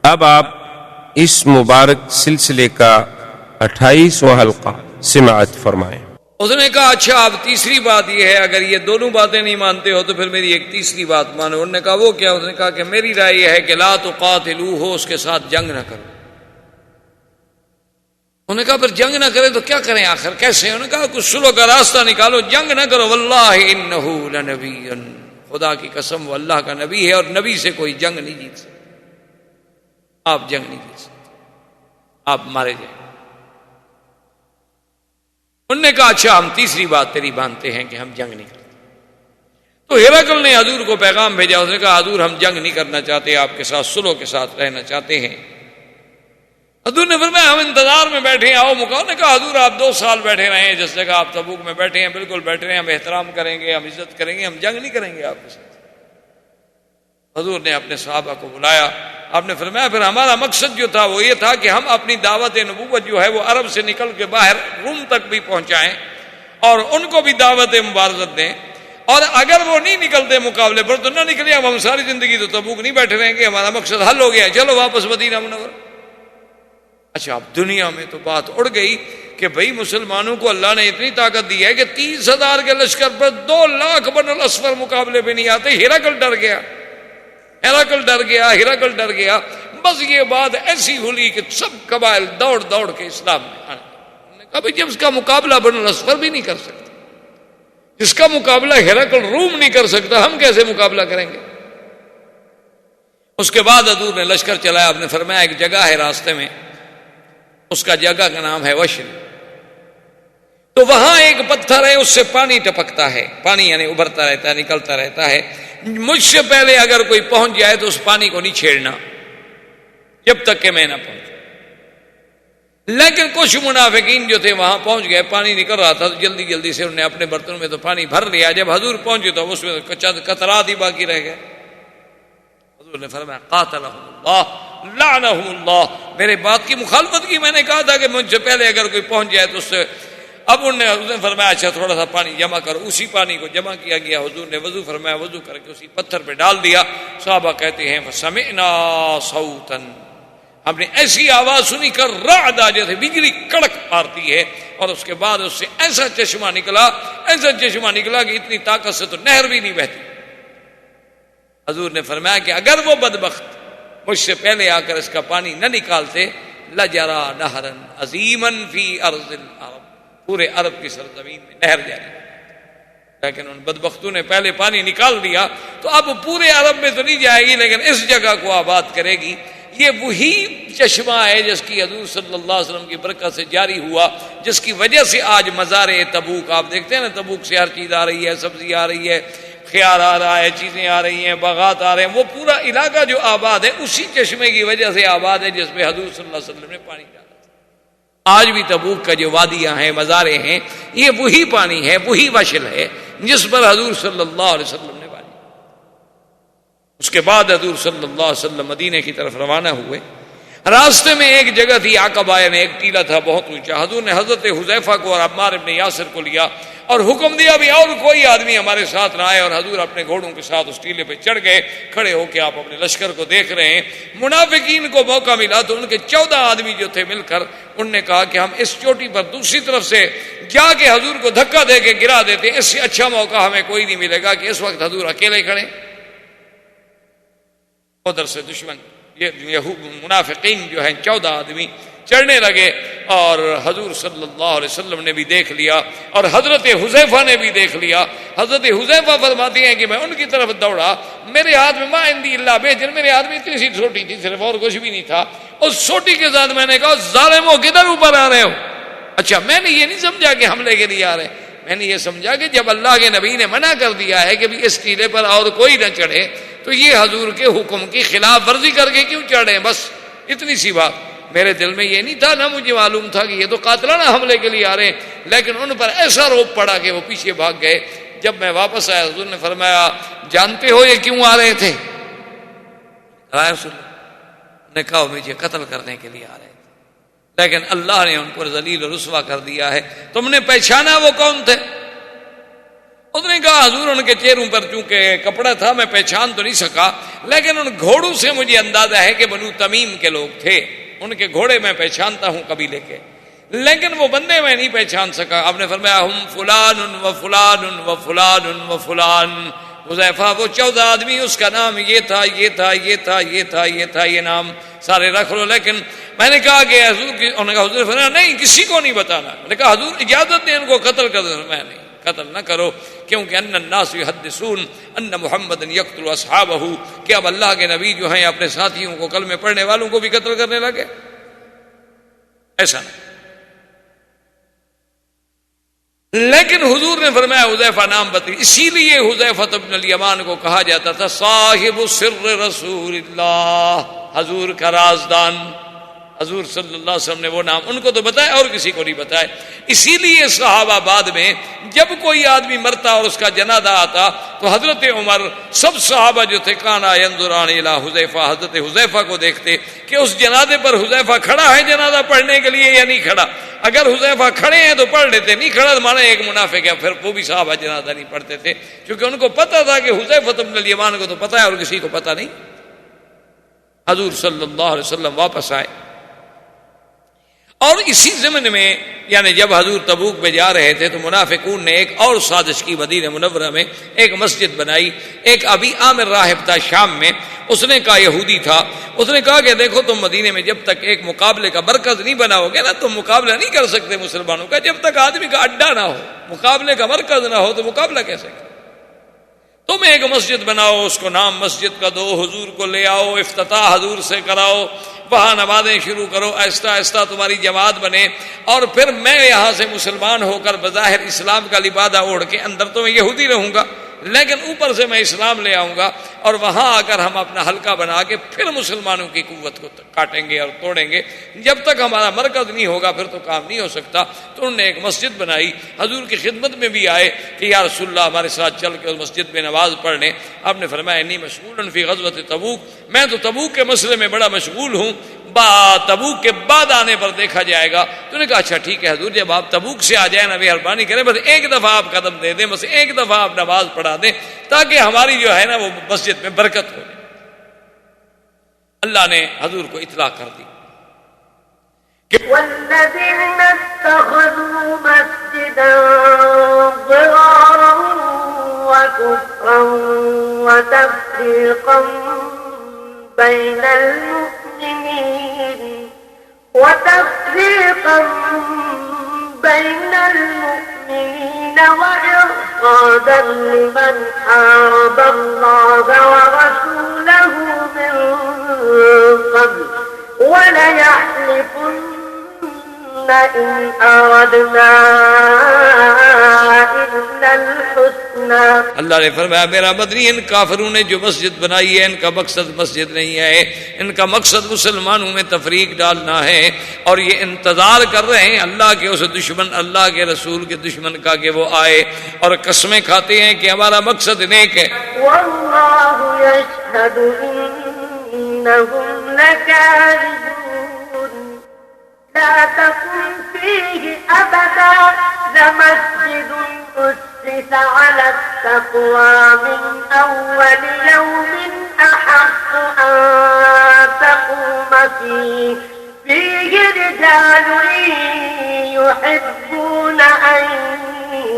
اب آپ اس مبارک سلسلے کا 28واں حلقہ سماعت فرمائیں۔ اس نے کہا اچھا اب تیسری بات یہ ہے، اگر یہ دونوں باتیں نہیں مانتے ہو تو پھر میری ایک تیسری بات مانو۔ انہوں نے کہا وہ کیا؟ اس نے کہا کہ میری رائے یہ ہے کہ لا تقاتلوہ، اس کے ساتھ جنگ نہ کرو۔ انہوں نے کہا پھر جنگ نہ کرے تو کیا کریں آخر، کیسے؟ انہوں نے کہا کچھ صلح کا راستہ نکالو، جنگ نہ کرو۔ واللہ انہ لنبی، خدا کی قسم وہ اللہ کا نبی ہے اور نبی سے کوئی جنگ نہیں جیت سکتا۔ آپ جنگ نہیں جیت سکتے، آپ مارے جائیں۔ انہوں نے کہا اچھا ہم تیسری بات تیری مانتے ہیں کہ ہم جنگ نہیں کرتے۔ تو ہرقل نے حضور کو پیغام بھیجا، اس نے کہا حضور ہم جنگ نہیں کرنا چاہتے، آپ کے ساتھ صلح کے ساتھ رہنا چاہتے ہیں۔ حضور نے فرمایا ہم انتظار میں بیٹھے ہیں، آؤ مکہ۔ نے کہا حضور آپ 2 سال بیٹھے رہے ہیں جس جگہ آپ تبوک میں بیٹھے ہیں، بالکل بیٹھے ہیں، ہم احترام کریں گے، ہم عزت کریں گے، ہم جنگ نہیں کریں گے آپ کے ساتھ۔ حضور نے اپنے صحابہ کو بلایا، آپ نے فرمایا پھر ہمارا مقصد جو تھا وہ یہ تھا کہ ہم اپنی دعوت نبوت جو ہے وہ عرب سے نکل کے باہر روم تک بھی پہنچائیں اور ان کو بھی دعوت مبارزت دیں، اور اگر وہ نہیں نکلتے مقابلے پر تو نہ نکلے، اب ہم ساری زندگی تو تبوک نہیں بیٹھے رہیں گے، ہمارا مقصد حل ہو گیا، چلو واپس مدینہ منورہ۔ اچھا اب دنیا میں تو بات اڑ گئی کہ بھئی مسلمانوں کو اللہ نے اتنی طاقت دی ہے کہ 30,000 کے لشکر پر 2 لاکھ بن الاسفر مقابلے پہ نہیں آتے۔ ہرقل ڈر گیا، ہرقل ڈر گیا۔ بس یہ بات ایسی ہوئی کہ سب قبائل دوڑ دوڑ کے اسلام میں آنے لگے۔ کہا جب اس کا مقابلہ بن الاسفر بھی نہیں کر سکتا، جس کا مقابلہ ہرقل روم نہیں کر سکتا، ہم کیسے مقابلہ کریں گے؟ اس کے بعد حضور نے لشکر چلایا۔ آپ نے فرمایا ایک جگہ ہے راستے میں، اس کا جگہ کا نام ہے وشل، تو وہاں ایک پتھر ہے، اس سے پانی ٹپکتا ہے، پانی یعنی ابھرتا رہتا ہے، نکلتا رہتا ہے۔ مجھ سے پہلے اگر کوئی پہنچ جائے تو اس پانی کو نہیں چھیڑنا جب تک کہ میں نہ پہنچوں۔ لیکن کچھ منافقین جو تھے وہاں پہنچ گئے، پانی نکل رہا تھا تو جلدی جلدی سے انہوں نے اپنے برتنوں میں تو پانی بھر لیا۔ جب حضور پہنچے تو اس میں قطرات ہی باقی رہ گئے۔ حضور نے فرمایا قاتلہم اللہ لعنہم اللہ، میرے بات کی مخالفت کی، میں نے کہا تھا کہ مجھ سے پہلے اگر کوئی پہنچ جائے تو اس سے۔ اب انہوں نے فرمایا اچھا تھوڑا سا پانی جمع کرو۔ اسی پانی کو جمع کیا گیا، حضور نے وضو فرمایا، وضو کر کے اسی پتھر پہ ڈال دیا۔ صحابہ کہتے ہیں فسمعنا صوتا، ہم نے ایسی آواز سنی کر رعد، جیسے بجلی کڑک مارتی ہے، اور اس کے بعد اس سے ایسا چشمہ نکلا کہ اتنی طاقت سے تو نہر بھی نہیں بہتی۔ حضور نے فرمایا کہ اگر وہ بدبخت مجھ سے پہلے آ کر اس کا پانی نہ نکالتے لجرا نہرا عظیما فی ارض العرب، پورے عرب کی سرزمین میں نہر جاری، لیکن ان بدبختوں نے پہلے پانی نکال دیا تو اب پورے عرب میں تو نہیں جائے گی لیکن اس جگہ کو آباد کرے گی۔ یہ وہی چشمہ ہے جس کی حضور صلی اللہ علیہ وسلم کی برکت سے جاری ہوا، جس کی وجہ سے آج مزار تبوک آپ دیکھتے ہیں نا، تبوک سے ہر چیز آ رہی ہے، سبزی آ رہی ہے، خیار آ رہا ہے، چیزیں آ رہی ہیں، باغات آ رہے ہیں، وہ پورا علاقہ جو آباد ہے اسی چشمے کی وجہ سے آباد ہے جس میں حضور صلی اللہ علیہ وسلم نے پانی ڈالا۔ آج بھی تبوک کا جو وادیاں ہیں، مزاریں ہیں، یہ وہی پانی ہے، وہی وشل ہے جس پر حضور صلی اللہ علیہ وسلم نے پانی۔ اس کے بعد حضور صلی اللہ علیہ وسلم مدینے کی طرف روانہ ہوئے۔ راستے میں ایک جگہ تھی عقبہ، یعنی ایک ٹیلہ تھا بہت اونچا۔ حضور نے حضرت حذیفہ کو اور عمار ابن یاسر کو لیا اور حکم دیا بھی اور کوئی آدمی ہمارے ساتھ نہ آئے، اور حضور اپنے گھوڑوں کے ساتھ اس ٹیلے پہ چڑھ گئے۔ کھڑے ہو کے آپ اپنے لشکر کو دیکھ رہے ہیں۔ منافقین کو موقع ملا تو ان کے 14 آدمی جو تھے مل کر انہوں نے کہا کہ ہم اس چوٹی پر دوسری طرف سے جا کے حضور کو دھکا دے کے گرا دیتے، اس سے اچھا موقع ہمیں کوئی نہیں ملے گا کہ اس وقت حضور اکیلے کھڑے۔ ادھر سے دشمن یہ منافقین جو ہیں 14 آدمی چڑھنے لگے، اور حضور صلی اللہ علیہ وسلم نے بھی دیکھ لیا اور حضرت حذیفہ نے بھی دیکھ لیا۔ حضرت حذیفہ فرماتے ہیں کہ میں ان کی طرف دوڑا، میرے ہاتھ میں ما عندی الا بیجر، میرے ہاتھ میں اتنی سی چھوٹی تھی، صرف اور کچھ بھی نہیں تھا۔ اس چھوٹی کے ساتھ میں نے کہا ظالموں کدھر اوپر آ رہے ہو؟ اچھا میں نے یہ نہیں سمجھا کہ حملے کے لیے آ رہے ہیں، میں نے یہ سمجھا کہ جب اللہ کے نبی نے منع کر دیا ہے کہ اس ٹیلے پر اور کوئی نہ چڑھے تو یہ حضور کے حکم کی خلاف ورزی کر کے کیوں چڑھے؟ بس اتنی سی بات۔ میرے دل میں یہ نہیں تھا، نہ مجھے معلوم تھا کہ یہ تو قاتلانہ حملے کے لیے آ رہے ہیں، لیکن ان پر ایسا روب پڑا کہ وہ پیچھے بھاگ گئے۔ جب میں واپس آیا حضور نے فرمایا جانتے ہو یہ کیوں آ رہے تھے؟ رسول اللہ نے کہا مجھے قتل کرنے کے لیے آ رہے تھے، لیکن اللہ نے ان کو ذلیل و رسوا کر دیا ہے۔ تم نے پہچانا وہ کون تھے؟ اس نے کہا حضور ان کے چہروں پر چونکہ کپڑا تھا میں پہچان تو نہیں سکا، لیکن ان گھوڑوں سے مجھے اندازہ ہے کہ بنو تمیم کے لوگ تھے، ان کے گھوڑے میں پہچانتا ہوں قبیلے کے، لیکن وہ بندے میں نہیں پہچان سکا۔ آپ نے فرمایا ہم فلان و فلان و فلان و فلان، حذیفہ وہ 14 آدمی، اس کا نام یہ تھا یہ تھا یہ تھا یہ تھا یہ تھا، یہ نام سارے رکھ لو۔ لیکن میں نے کہا کہ حضور کی، انہوں نے کہا حضور فرمایا نہیں کسی کو نہیں بتانا۔ میں نے کہا حضور اجازت دیں ان کو قتل کر دیں۔ میں نہیں، قتل نہ کرو، کیونکہ ان الناس یحدثون ان محمد یقتل اصحابہ، کہ اب اللہ کے نبی جو ہیں اپنے ساتھیوں کو، کلمے پڑھنے والوں کو بھی قتل کرنے لگے، ایسا نہیں۔ لیکن حضور نے فرمایا حذیفہ نام بتائی، اسی لیے حذیفہ بن الیمان کو کہا جاتا تھا صاحب سر رسول اللہ، حضور کا رازدان۔ حضور صلی اللہ علیہ وسلم نے وہ نام ان کو تو بتایا اور کسی کو نہیں بتایا۔ اسی لیے صحابہ بعد میں جب کوئی آدمی مرتا اور اس کا جنازہ آتا تو حضرت عمر سب صحابہ جو تھے کانا ینظران الی حذیفہ، حضرت حذیفہ کو دیکھتے کہ اس جنازے پر حذیفہ کھڑا ہے جنازہ پڑھنے کے لیے یا نہیں کھڑا۔ اگر حذیفہ کھڑے ہیں تو پڑھ لیتے، نہیں کھڑا تو مانا ایک منافق ہے، پھر وہ بھی صحابہ جنازہ نہیں پڑھتے تھے، کیونکہ ان کو پتہ تھا کہ حذیفہ بن الیمان کو تو پتہ ہے اور کسی کو پتہ نہیں۔ حضور صلی اللہ علیہ وسلم واپس آئے، اور اسی ضمن میں یعنی جب حضور تبوک میں جا رہے تھے تو منافقون نے ایک اور سازش کی، مدینہ منورہ میں ایک مسجد بنائی۔ ایک ابی عامر راہب تھا شام میں، اس نے کہا یہودی تھا، اس نے کہا کہ دیکھو تم مدینے میں جب تک ایک مقابلے کا مرکز نہیں بناؤ گے نا تم مقابلہ نہیں کر سکتے مسلمانوں کا، جب تک آدمی کا اڈا نہ ہو، مقابلے کا مرکز نہ ہو تو مقابلہ کیسے کرے؟ تم ایک مسجد بناؤ، اس کو نام مسجد کا دو، حضور کو لے آؤ، افتتاح حضور سے کراؤ، وہاں نمازیں شروع کرو، آہستہ آہستہ تمہاری جماعت بنے، اور پھر میں یہاں سے مسلمان ہو کر بظاہر اسلام کا لبادہ اوڑھ کے اندر تو میں یہودی رہوں گا، لیکن اوپر سے میں اسلام لے آؤں گا، اور وہاں آ کر ہم اپنا حلقہ بنا کے پھر مسلمانوں کی قوت کو کاٹیں گے اور توڑیں گے۔ جب تک ہمارا مرکز نہیں ہوگا پھر تو کام نہیں ہو سکتا۔ تو انہوں نے ایک مسجد بنائی، حضور کی خدمت میں بھی آئے کہ یا رسول اللہ ہمارے ساتھ چل کے اس مسجد میں نماز پڑھ لیں۔ آپ نے فرمایا انی مشغول فی غزوۃ تبوک، میں تو تبوک کے مسئلے میں بڑا مشغول ہوں، تبوک کے بعد آنے پر دیکھا جائے گا۔ تو نے کہا اچھا ٹھیک ہے حضور، جب آپ تبوک سے آ جائیں نا مہربانی کریں، بس ایک دفعہ آپ قدم دے دیں، بس ایک دفعہ آپ نماز پڑھا دیں تاکہ ہماری جو ہے نا وہ مسجد میں برکت ہو جائے۔ اللہ نے حضور کو اطلاع کر دی والذين اتخذوا مسجدا ضرارا وكفرا وتفريقا بين المؤمنين وإرصادا لمن حارب الله ورسوله من قبل وليحلفن إن أردنا إلا الحسنى۔ اللہ نے فرمایا میرا مدنی ان کافروں نے جو مسجد بنائی ہے ان کا مقصد مسجد نہیں ہے، ان کا مقصد مسلمانوں میں تفریق ڈالنا ہے، اور یہ انتظار کر رہے ہیں اللہ کے اس دشمن، اللہ کے رسول کے دشمن کا کہ وہ آئے، اور قسمیں کھاتے ہیں کہ ہمارا مقصد نیک ہے۔ واللہ یشہد انہم لکاذبون لا تقم فيه أبدا لمسجد أسس على التقوى من أول يوم أحق أن تقوم فيه رجال يحبون أن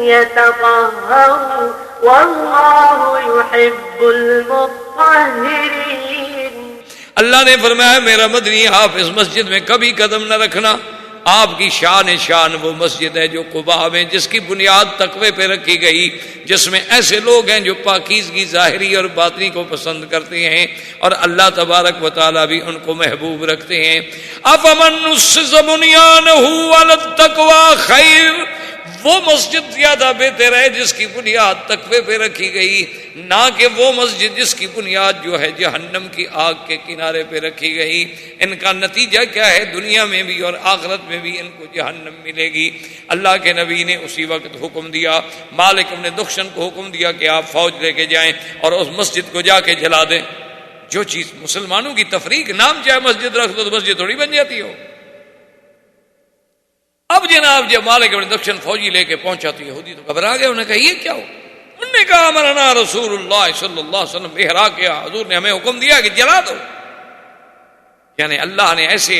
يتطهروا والله يحب المطهرين۔ اللہ نے فرمایا میرا مدنی آپ اس مسجد میں کبھی قدم نہ رکھنا، آپ کی شان وہ مسجد ہے جو قباء میں، جس کی بنیاد تقوی پہ رکھی گئی، جس میں ایسے لوگ ہیں جو پاکیزگی ظاہری اور باطنی کو پسند کرتے ہیں، اور اللہ تبارک و تعالیٰ بھی ان کو محبوب رکھتے ہیں۔ افمن اسس بنیانہ علی التقوی خیر، وہ مسجد زیادہ بہتر ہے جس کی بنیاد تقوی پہ رکھی گئی، نہ کہ وہ مسجد جس کی بنیاد جو ہے جہنم کی آگ کے کنارے پہ رکھی گئی۔ ان کا نتیجہ کیا ہے؟ دنیا میں بھی اور آخرت میں بھی ان کو جہنم ملے گی۔ اللہ کے نبی نے اسی وقت حکم دیا، مالک ابن دخشن کو حکم دیا کہ آپ فوج لے کے جائیں اور اس مسجد کو جا کے جلا دیں۔ جو چیز مسلمانوں کی تفریق، نام چاہے مسجد رکھ دو تو مسجد تھوڑی بن جاتی ہو۔ اب جناب جب مالک ابن دخشن فوجی لے کے پہنچا تو یہودی تو گھبرا گئے، انہوں نے کہا یہ کیا ہو؟ نے کہا امرنا رسول اللہ صلی اللہ علیہ وسلم بِإِحْرَاقِهَا، حضور نے ہمیں حکم دیا کہ جلا دو. یعنی اللہ نے ایسے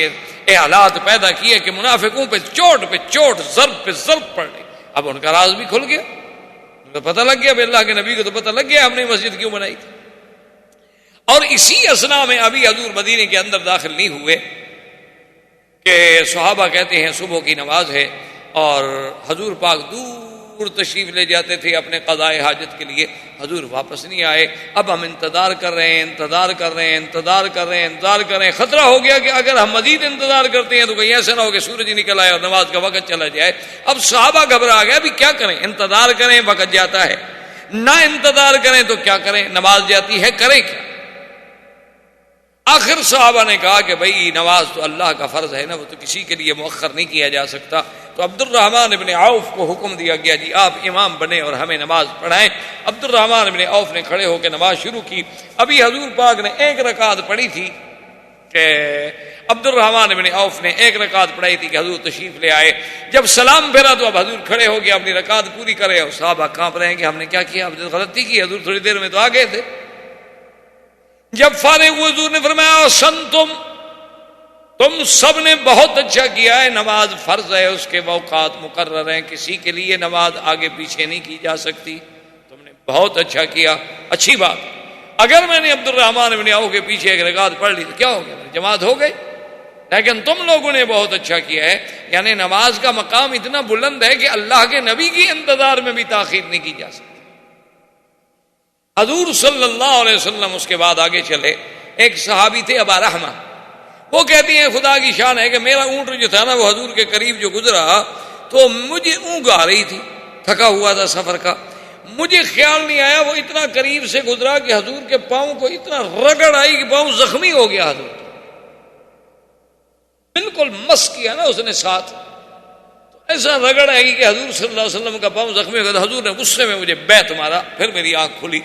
حالات پیدا کیے کہ منافقوں پہ چوٹ ضرب پہ ضرب پڑ گئی. اب ان کا راز بھی کھل گیا، ان کو پتہ لگ گیا، اب اللہ کے نبی کو تو پتہ لگ گیا ہم نے مسجد کیوں بنائی تھی. اور اسی اثنا میں ابھی حضور مدینے کے اندر داخل نہیں ہوئے کہ صحابہ کہتے ہیں صبح کی نماز ہے اور حضور پاک دور تشریف لے جاتے تھے اپنے قضاء حاجت کے لیے. حضور واپس نہیں آئے. اب ہم انتظار کر رہے ہیں، خطرہ ہو گیا کہ اگر ہم مزید انتظار کرتے ہیں تو کہیں ایسا نہ ہو کہ سورج نکل آئے اور نماز کا وقت چلا جائے. اب صحابہ گھبرا گئے، ابھی کیا کریں؟ انتظار کریں وقت جاتا ہے، نہ انتظار کریں تو کیا کریں؟ نماز جاتی ہے، کریں کیا؟ آخر صحابہ نے کہا کہ بھئی نماز تو اللہ کا فرض ہے نا، وہ تو کسی کے لیے مؤخر نہیں کیا جا سکتا. تو عبد الرحمن ابن عوف کو حکم دیا گیا جی آپ امام بنے اور ہمیں نماز پڑھائیں. عبد الرحمن ابن عوف نے کھڑے ہو کے نماز شروع کی. ابھی حضور پاک نے ایک رکعت پڑھی تھی کہ عبد الرحمن ابن عوف نے ایک رکعت پڑھائی تھی کہ حضور تشریف لے آئے. جب سلام پھیرا تو اب حضور کھڑے ہو گئے اپنی رکعت پوری کرے اور صحابہ کانپ رہے ہیں کہ ہم نے کیا کیا، غلطی کی. حضور تھوڑی دیر میں تو آ گئے تھے. جب فارغ ہوئے حضور نے فرمایا تم سب نے بہت اچھا کیا ہے، نماز فرض ہے، اس کے اوقات مقرر ہیں، کسی کے لیے نماز آگے پیچھے نہیں کی جا سکتی. تم نے بہت اچھا کیا، اچھی بات. اگر میں نے عبد الرحمن ابن عوف کے پیچھے ایک رکعت پڑھ لی تو کیا ہو گیا، جماعت ہو گئی. لیکن تم لوگوں نے بہت اچھا کیا ہے. یعنی نماز کا مقام اتنا بلند ہے کہ اللہ کے نبی کی انتظار میں بھی تاخیر نہیں کی جا سکتی. حضور صلی اللہ علیہ وسلم اس کے بعد آگے چلے. ایک صحابی تھے ابا رحمہ، وہ کہتی ہیں خدا کی شان ہے کہ میرا اونٹ جو تھا نا وہ حضور کے قریب جو گزرا تو مجھے اونگ آ رہی تھی، تھکا ہوا تھا سفر کا. مجھے خیال نہیں آیا وہ اتنا قریب سے گزرا کہ حضور کے پاؤں کو اتنا رگڑ آئی کہ پاؤں زخمی ہو گیا. حضور بالکل مس کیا نا اس نے ساتھ، تو ایسا رگڑ آئی کہ حضور صلی اللہ علیہ وسلم کا پاؤں زخمی ہو گیا. حضور نے غصے میں مجھے بیت مارا، پھر میری آنکھ کھلی.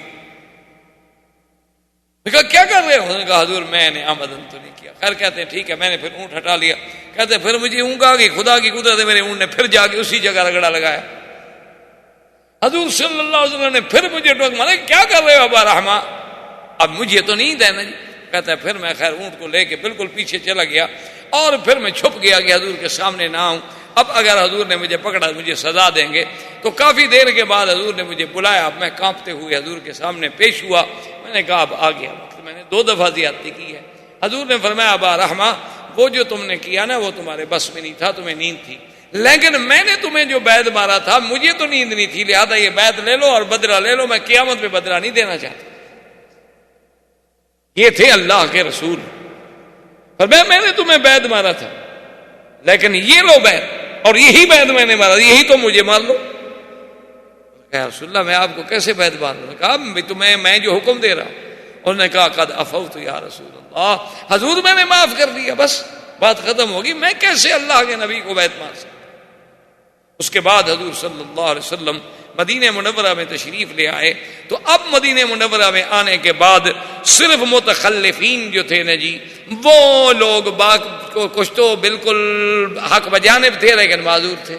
کہا کیا کر رہے ہو؟ انہوں نے کہا حضور میں نے آمدن تو نہیں کیا. خیر کہتے ہیں ٹھیک ہے، میں نے پھر اونٹ ہٹا لیا. کہتے ہیں پھر مجھے اونگ آ گئی، خدا کی قدرت ہے میرے اونٹ نے پھر جا کے اسی جگہ رگڑا لگایا. حضور صلی اللہ علیہ وسلم نے پھر مجھے ٹوک مارا، کیا کر رہے ہو ابا رحمہ؟ اب مجھے تو نیند ہے نا جی. کہتا ہے پھر میں خیر اونٹ کو لے کے بالکل پیچھے چلا گیا اور پھر میں چھپ گیا کہ حضور کے سامنے نہ آؤں. اب اگر حضور نے مجھے پکڑا مجھے سزا دیں گے. تو کافی دیر کے بعد حضور نے مجھے بلایا. اب میں کانپتے ہوئے حضور کے سامنے پیش ہوا. میں نے کہا اب آ گیا، میں نے 2 دفعہ زیادتی کی ہے. حضور نے فرمایا ابا رحمہ وہ جو تم نے کیا نا وہ تمہارے بس میں نہیں تھا، تمہیں نیند تھی. لیکن میں نے تمہیں جو بیعت مارا تھا مجھے تو نیند نہیں تھی، لہذا یہ بیعت لے لو اور بدلہ لے لو. میں قیامت میں بدلہ نہیں دینا چاہتا. یہ تھے اللہ کے رسول. فرمایا میں نے تمہیں بیعت مارا تھا لیکن یہ لو بیعت، اور یہی بیعت میں نے مارا، یہی تو مجھے مار لو. کہا رسول اللہ میں آپ کو کیسے بیعت مار لوں؟ کہا تمہیں میں جو حکم دے رہا ہوں. انہوں نے کہا قد عفوت یا رسول اللہ، حضور میں نے معاف کر دیا، بس بات ختم ہوگی. میں کیسے اللہ کے نبی کو بیعت مار سکتا؟ اس کے بعد حضور صلی اللہ علیہ وسلم مدینہ منورہ میں تشریف لے آئے. تو اب مدینہ منورہ میں آنے کے بعد صرف متخلفین جو تھے نا جی، وہ لوگ کچھ تو بالکل حق بجانب تھے لیکن معذور تھے،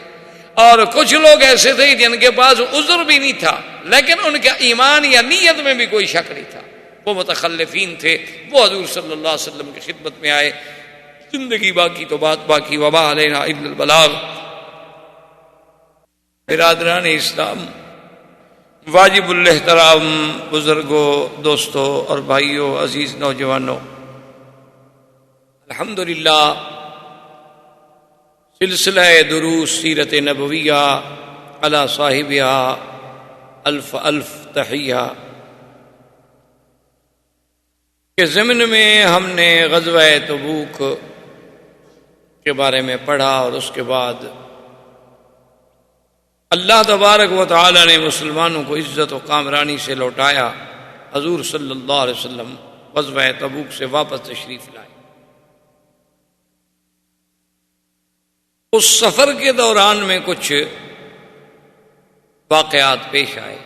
اور کچھ لوگ ایسے تھے جن کے پاس عذر بھی نہیں تھا لیکن ان کا ایمان یا نیت میں بھی کوئی شک نہیں تھا. وہ متخلفین تھے. وہ حضور صلی اللہ علیہ وسلم کی خدمت میں آئے. زندگی باقی تو بات باقی. وما علینا الا البلاغ. برادران اسلام، واجب الاحترام بزرگوں، دوستوں اور بھائیوں، عزیز نوجوانوں، الحمدللہ سلسلہ دروس سیرت نبویہ علی صاحبہ الف الف تحیہ کے ضمن میں ہم نے غزوہ تبوک کے بارے میں پڑھا اور اس کے بعد اللہ تبارک و تعالی نے مسلمانوں کو عزت و کامرانی سے لوٹایا. حضور صلی اللہ علیہ وسلم غزوہ تبوک سے واپس تشریف لائے. اس سفر کے دوران میں کچھ واقعات پیش آئے.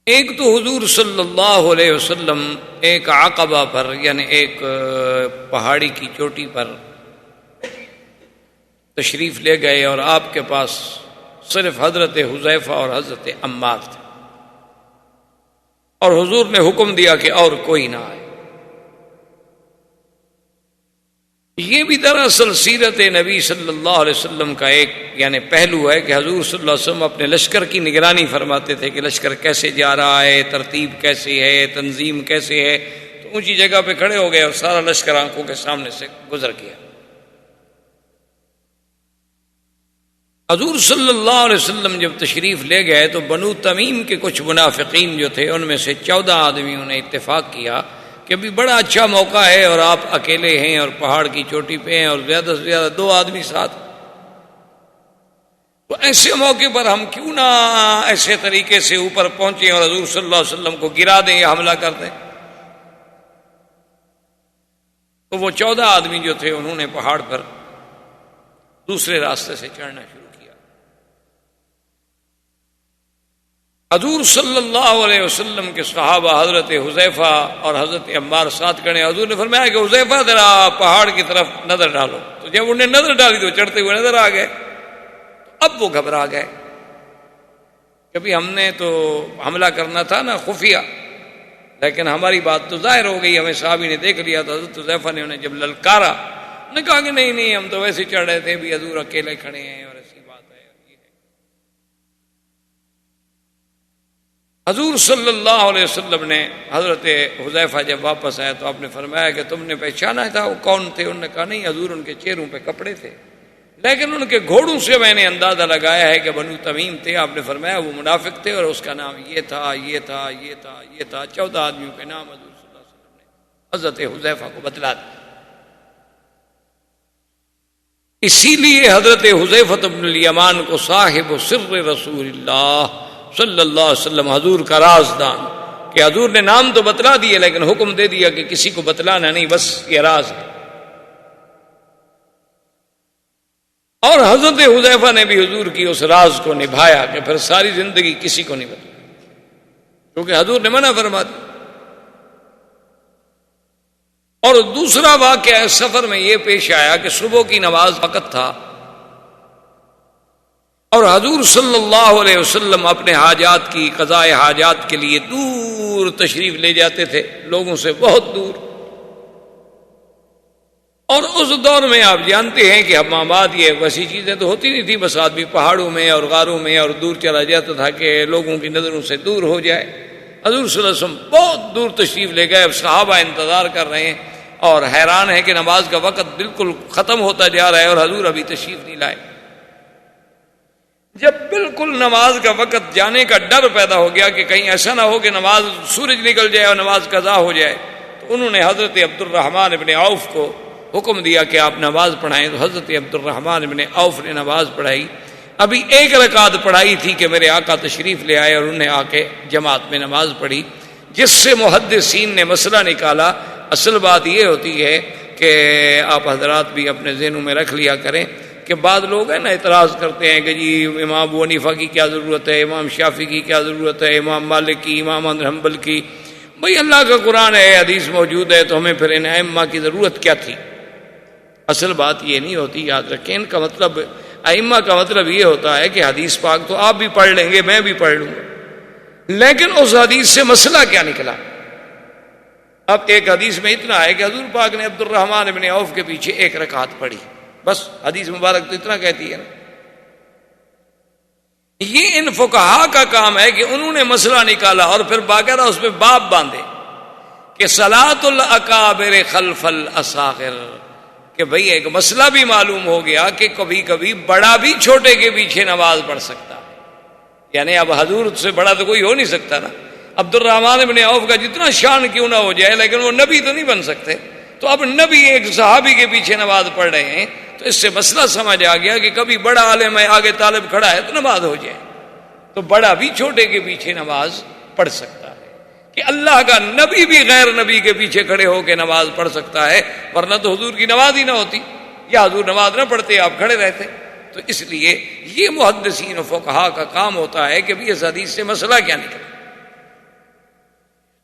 ایک تو حضور صلی اللہ علیہ وسلم ایک عقبہ پر یعنی ایک پہاڑی کی چوٹی پر تشریف لے گئے اور آپ کے پاس صرف حضرت حذیفہ اور حضرت عمار تھے، اور حضور نے حکم دیا کہ اور کوئی نہ آئے۔ یہ بھی دراصل سیرت نبی صلی اللہ علیہ وسلم کا ایک یعنی پہلو ہے کہ حضور صلی اللہ علیہ وسلم اپنے لشکر کی نگرانی فرماتے تھے کہ لشکر کیسے جا رہا ہے، ترتیب کیسی ہے، تنظیم کیسے ہے۔ تو اونچی جگہ پہ کھڑے ہو گئے اور سارا لشکر آنکھوں کے سامنے سے گزر گیا۔ حضور صلی اللہ علیہ وسلم جب تشریف لے گئے تو بنو تمیم کے کچھ منافقین جو تھے ان میں سے 14 آدمیوں نے اتفاق کیا کہ ابھی بڑا اچھا موقع ہے اور آپ اکیلے ہیں اور پہاڑ کی چوٹی پہ ہیں اور زیادہ سے زیادہ 2 آدمی ساتھ، تو ایسے موقع پر ہم کیوں نہ ایسے طریقے سے اوپر پہنچیں اور حضور صلی اللہ علیہ وسلم کو گرا دیں یا حملہ کر دیں۔ تو وہ 14 آدمی جو تھے انہوں نے پہاڑ پر دوسرے راستے سے چڑھنا شروع کیا۔ حضور صلی اللہ علیہ وسلم کے صحابہ حضرت حذیفہ اور حضرت عمار ساتھ کھڑے۔ حضور نے فرمایا کہ حذیفہ ذرا پہاڑ کی طرف نظر ڈالو، تو جب انہیں نظر ڈالی تو چڑھتے ہوئے نظر آ گئے۔ اب وہ گھبرا گئے، کبھی ہم نے تو حملہ کرنا تھا نا خفیہ، لیکن ہماری بات تو ظاہر ہو گئی، ہمیں صحابی نے دیکھ لیا۔ تو حضرت حذیفہ نے انہیں جب للکارا، نے کہا کہ نہیں ہم تو ویسے چڑھ رہے تھے، بھی حضور اکیلے کھڑے ہیں اور ایسی بات ہے۔ حضور صلی اللہ علیہ وسلم نے حضرت حذیفہ جب واپس آئے تو آپ نے فرمایا کہ تم نے پہچانا تھا وہ کون تھے؟ انہوں نے کہا نہیں حضور، ان کے چہروں پہ کپڑے تھے، لیکن ان کے گھوڑوں سے میں نے اندازہ لگایا ہے کہ بنو تمیم تھے۔ آپ نے فرمایا وہ منافق تھے اور اس کا نام یہ تھا یہ تھا یہ تھا یہ تھا۔ 14 آدمیوں کے نام حضور صلی اللہ علیہ وسلم نے حضرت حذیفہ کو بتلا دیا۔ اسی لیے حضرت حذیفہ بن الیمان کو صاحب سر رسول اللہ صلی اللہ علیہ وسلم، حضور کا رازدان، کہ حضور نے نام تو بتلا دیے لیکن حکم دے دیا کہ کسی کو بتلانا نہیں، بس یہ راز ہے۔ اور حضرت حذیفہ نے بھی حضور کی اس راز کو نبھایا کہ پھر ساری زندگی کسی کو نہیں بتلایا، کیونکہ حضور نے منع فرما دیا۔ اور دوسرا واقعہ سفر میں یہ پیش آیا کہ صبح کی نماز وقت تھا اور حضور صلی اللہ علیہ وسلم اپنے حاجات کی قضاء حاجات کے لیے دور تشریف لے جاتے تھے، لوگوں سے بہت دور۔ اور اس دور میں آپ جانتے ہیں کہ حمامات یہ ویسی چیزیں تو ہوتی نہیں تھی، بس آدمی پہاڑوں میں اور غاروں میں اور دور چلا جاتا تھا کہ لوگوں کی نظروں سے دور ہو جائے۔ حضور صلی اللہ علیہ وسلم بہت دور تشریف لے گئے، اب صحابہ انتظار کر رہے ہیں اور حیران ہے کہ نماز کا وقت بالکل ختم ہوتا جا رہا ہے اور حضور ابھی تشریف نہیں لائے۔ جب بالکل نماز کا وقت جانے کا ڈر پیدا ہو گیا کہ کہیں ایسا نہ ہو کہ نماز سورج نکل جائے اور نماز قضا ہو جائے، تو انہوں نے حضرت عبد الرحمن ابن عوف کو حکم دیا کہ آپ نماز پڑھائیں۔ تو حضرت عبد الرحمن ابن عوف نے نماز پڑھائی۔ ابھی 1 رکعت پڑھائی تھی کہ میرے آقا تشریف لے آئے اور انہیں آ کے جماعت میں نماز پڑھی، جس سے محدثین نے مسئلہ نکالا۔ اصل بات یہ ہوتی ہے کہ آپ حضرات بھی اپنے ذہنوں میں رکھ لیا کریں کہ بعض لوگ ہیں نا اعتراض کرتے ہیں کہ جی امام ابو حنیفہ کی کیا ضرورت ہے، امام شافعی کی کیا ضرورت ہے، امام مالک کی، امام احمد حنبل کی۔ بھئی اللہ کا قرآن ہے، حدیث موجود ہے، تو ہمیں پھر ان ائمہ کی ضرورت کیا تھی؟ اصل بات یہ نہیں ہوتی، یاد رکھیں۔ ان کا مطلب ائمہ کا مطلب یہ ہوتا ہے کہ حدیث پاک تو آپ بھی پڑھ لیں گے، میں بھی پڑھ لوں گا، لیکن اس حدیث سے مسئلہ کیا نکلا؟ اب ایک حدیث میں اتنا ہے کہ حضور پاک نے عبد الرحمن ابن عوف کے پیچھے 1 رکعت پڑھی، بس حدیث مبارک تو اتنا کہتی ہے نا۔ یہ ان فقہا کا کام ہے کہ انہوں نے مسئلہ نکالا اور پھر باقاعدہ اس پہ باب باندھے کہ صلاۃ الاکابر خلف الاصاغر، کہ بھئی ایک مسئلہ بھی معلوم ہو گیا کہ کبھی کبھی بڑا بھی چھوٹے کے پیچھے نماز پڑھ سکتا ہے، یعنی اب حضور سے بڑا تو کوئی ہو نہیں سکتا نا۔ عبد الرحمن ابن عوف کا جتنا شان کیوں نہ ہو جائے لیکن وہ نبی تو نہیں بن سکتے، تو اب نبی ایک صحابی کے پیچھے نماز پڑھ رہے ہیں، تو اس سے مسئلہ سمجھ آ گیا کہ کبھی بڑا عالم ہے آگے طالب کھڑا ہے تو نماز ہو جائے، تو بڑا بھی چھوٹے کے پیچھے نماز پڑھ سکتا ہے، کہ اللہ کا نبی بھی غیر نبی کے پیچھے کھڑے ہو کے نماز پڑھ سکتا ہے، ورنہ تو حضور کی نماز ہی نہ ہوتی، یا حضور نماز نہ پڑھتے آپ کھڑے رہتے۔ تو اس لیے یہ محدثین و فقہا کا کام ہوتا ہے کہ بھی اس حدیث سے مسئلہ کیا نکلا۔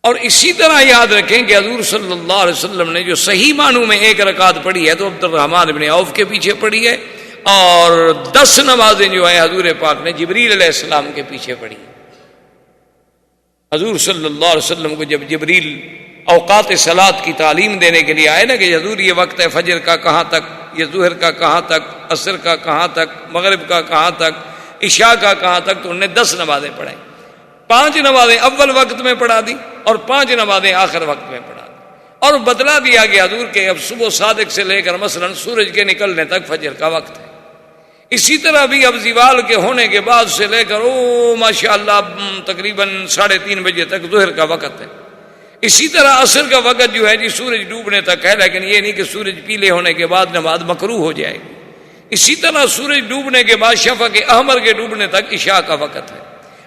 اور اسی طرح یاد رکھیں کہ حضور صلی اللہ علیہ وسلم نے جو صحیح معنوں میں 1 رکعت پڑھی ہے تو عبد الرحمن ابن عوف کے پیچھے پڑھی ہے، اور 10 نمازیں جو ہیں حضور پاک نے جبریل علیہ السلام کے پیچھے پڑھی. حضور صلی اللہ علیہ وسلم کو جب جبریل اوقات صلاۃ کی تعلیم دینے کے لیے آئے نا کہ حضور یہ وقت ہے فجر کا کہاں تک، یہ ظہر کا کہاں تک، عصر کا کہاں تک، مغرب کا کہاں تک، عشاء کا کہاں تک، تو انہوں نے 10 نمازیں پڑھائیں. 5 نمازیں اول وقت میں پڑھا دی اور 5 نمازیں آخر وقت میں پڑھا دی، اور بدلا دیا کہ حضور کے اب صبح صادق سے لے کر مثلا سورج کے نکلنے تک فجر کا وقت ہے. اسی طرح بھی اب زوال کے ہونے کے بعد سے لے کر ماشاءاللہ تقریباً 3:30 بجے تک ظہر کا وقت ہے. اسی طرح عصر کا وقت جو ہے جی سورج ڈوبنے تک ہے، لیکن یہ نہیں کہ سورج پیلے ہونے کے بعد نماز مکروہ ہو جائے گی. اسی طرح سورج ڈوبنے کے بعد شفق احمر کے ڈوبنے تک عشاء کا وقت ہے.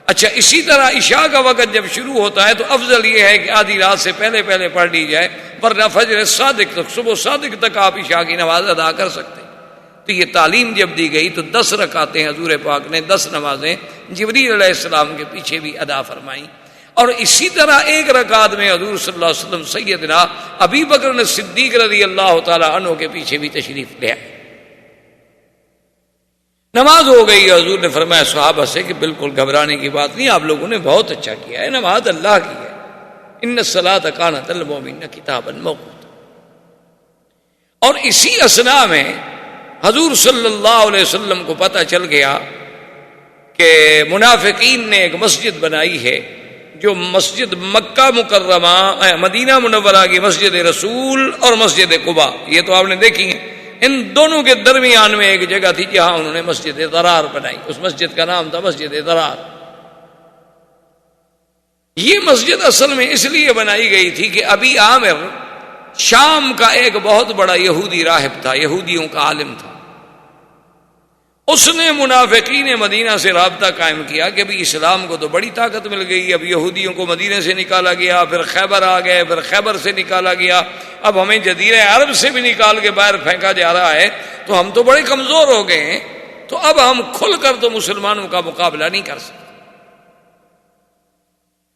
اچھا اسی طرح عشاء کا وقت جب شروع ہوتا ہے تو افضل یہ ہے کہ آدھی رات سے پہلے پہلے پڑھ لی جائے، ورنہ فجر صادق تک، صبح صادق تک آپ عشاء کی نماز ادا کر سکتے ہیں. تو یہ تعلیم جب دی گئی تو 10 رکعتیں حضور پاک نے 10 نمازیں جبریل علیہ السلام کے پیچھے بھی ادا فرمائیں. اور اسی طرح 1 رکعت میں حضور صلی اللہ علیہ وسلم سیدنا ابی بکر صدیق رضی اللہ تعالی عنہ کے پیچھے بھی تشریف لے آئے. نماز ہو گئی. حضور نے فرمایا صحابہ سے کہ بالکل گھبرانے کی بات نہیں، آپ لوگوں نے بہت اچھا کیا ہے، نماز اللہ کی ہے. ان الصلاۃ کانت للمؤمنین کتابا موقوتا. اور اسی اثناء میں حضور صلی اللہ علیہ وسلم کو پتہ چل گیا کہ منافقین نے ایک مسجد بنائی ہے جو مسجد مکہ مکرمہ مدینہ منورہ کی مسجد رسول اور مسجد قباء، یہ تو آپ نے دیکھی ہیں، ان دونوں کے درمیان میں ایک جگہ تھی جہاں انہوں نے مسجد ضرار بنائی. اس مسجد کا نام تھا مسجد ضرار. یہ مسجد اصل میں اس لیے بنائی گئی تھی کہ ابی عامر شام کا ایک بہت بڑا یہودی راہب تھا، یہودیوں کا عالم تھا. اس نے منافقین مدینہ سے رابطہ قائم کیا کہ ابھی اسلام کو تو بڑی طاقت مل گئی، اب یہودیوں کو مدینہ سے نکالا گیا، پھر خیبر آ گئے، پھر خیبر سے نکالا گیا، اب ہمیں جزیرہ عرب سے بھی نکال کے باہر پھینکا جا رہا ہے، تو ہم تو بڑے کمزور ہو گئے ہیں، تو اب ہم کھل کر تو مسلمانوں کا مقابلہ نہیں کر سکتے.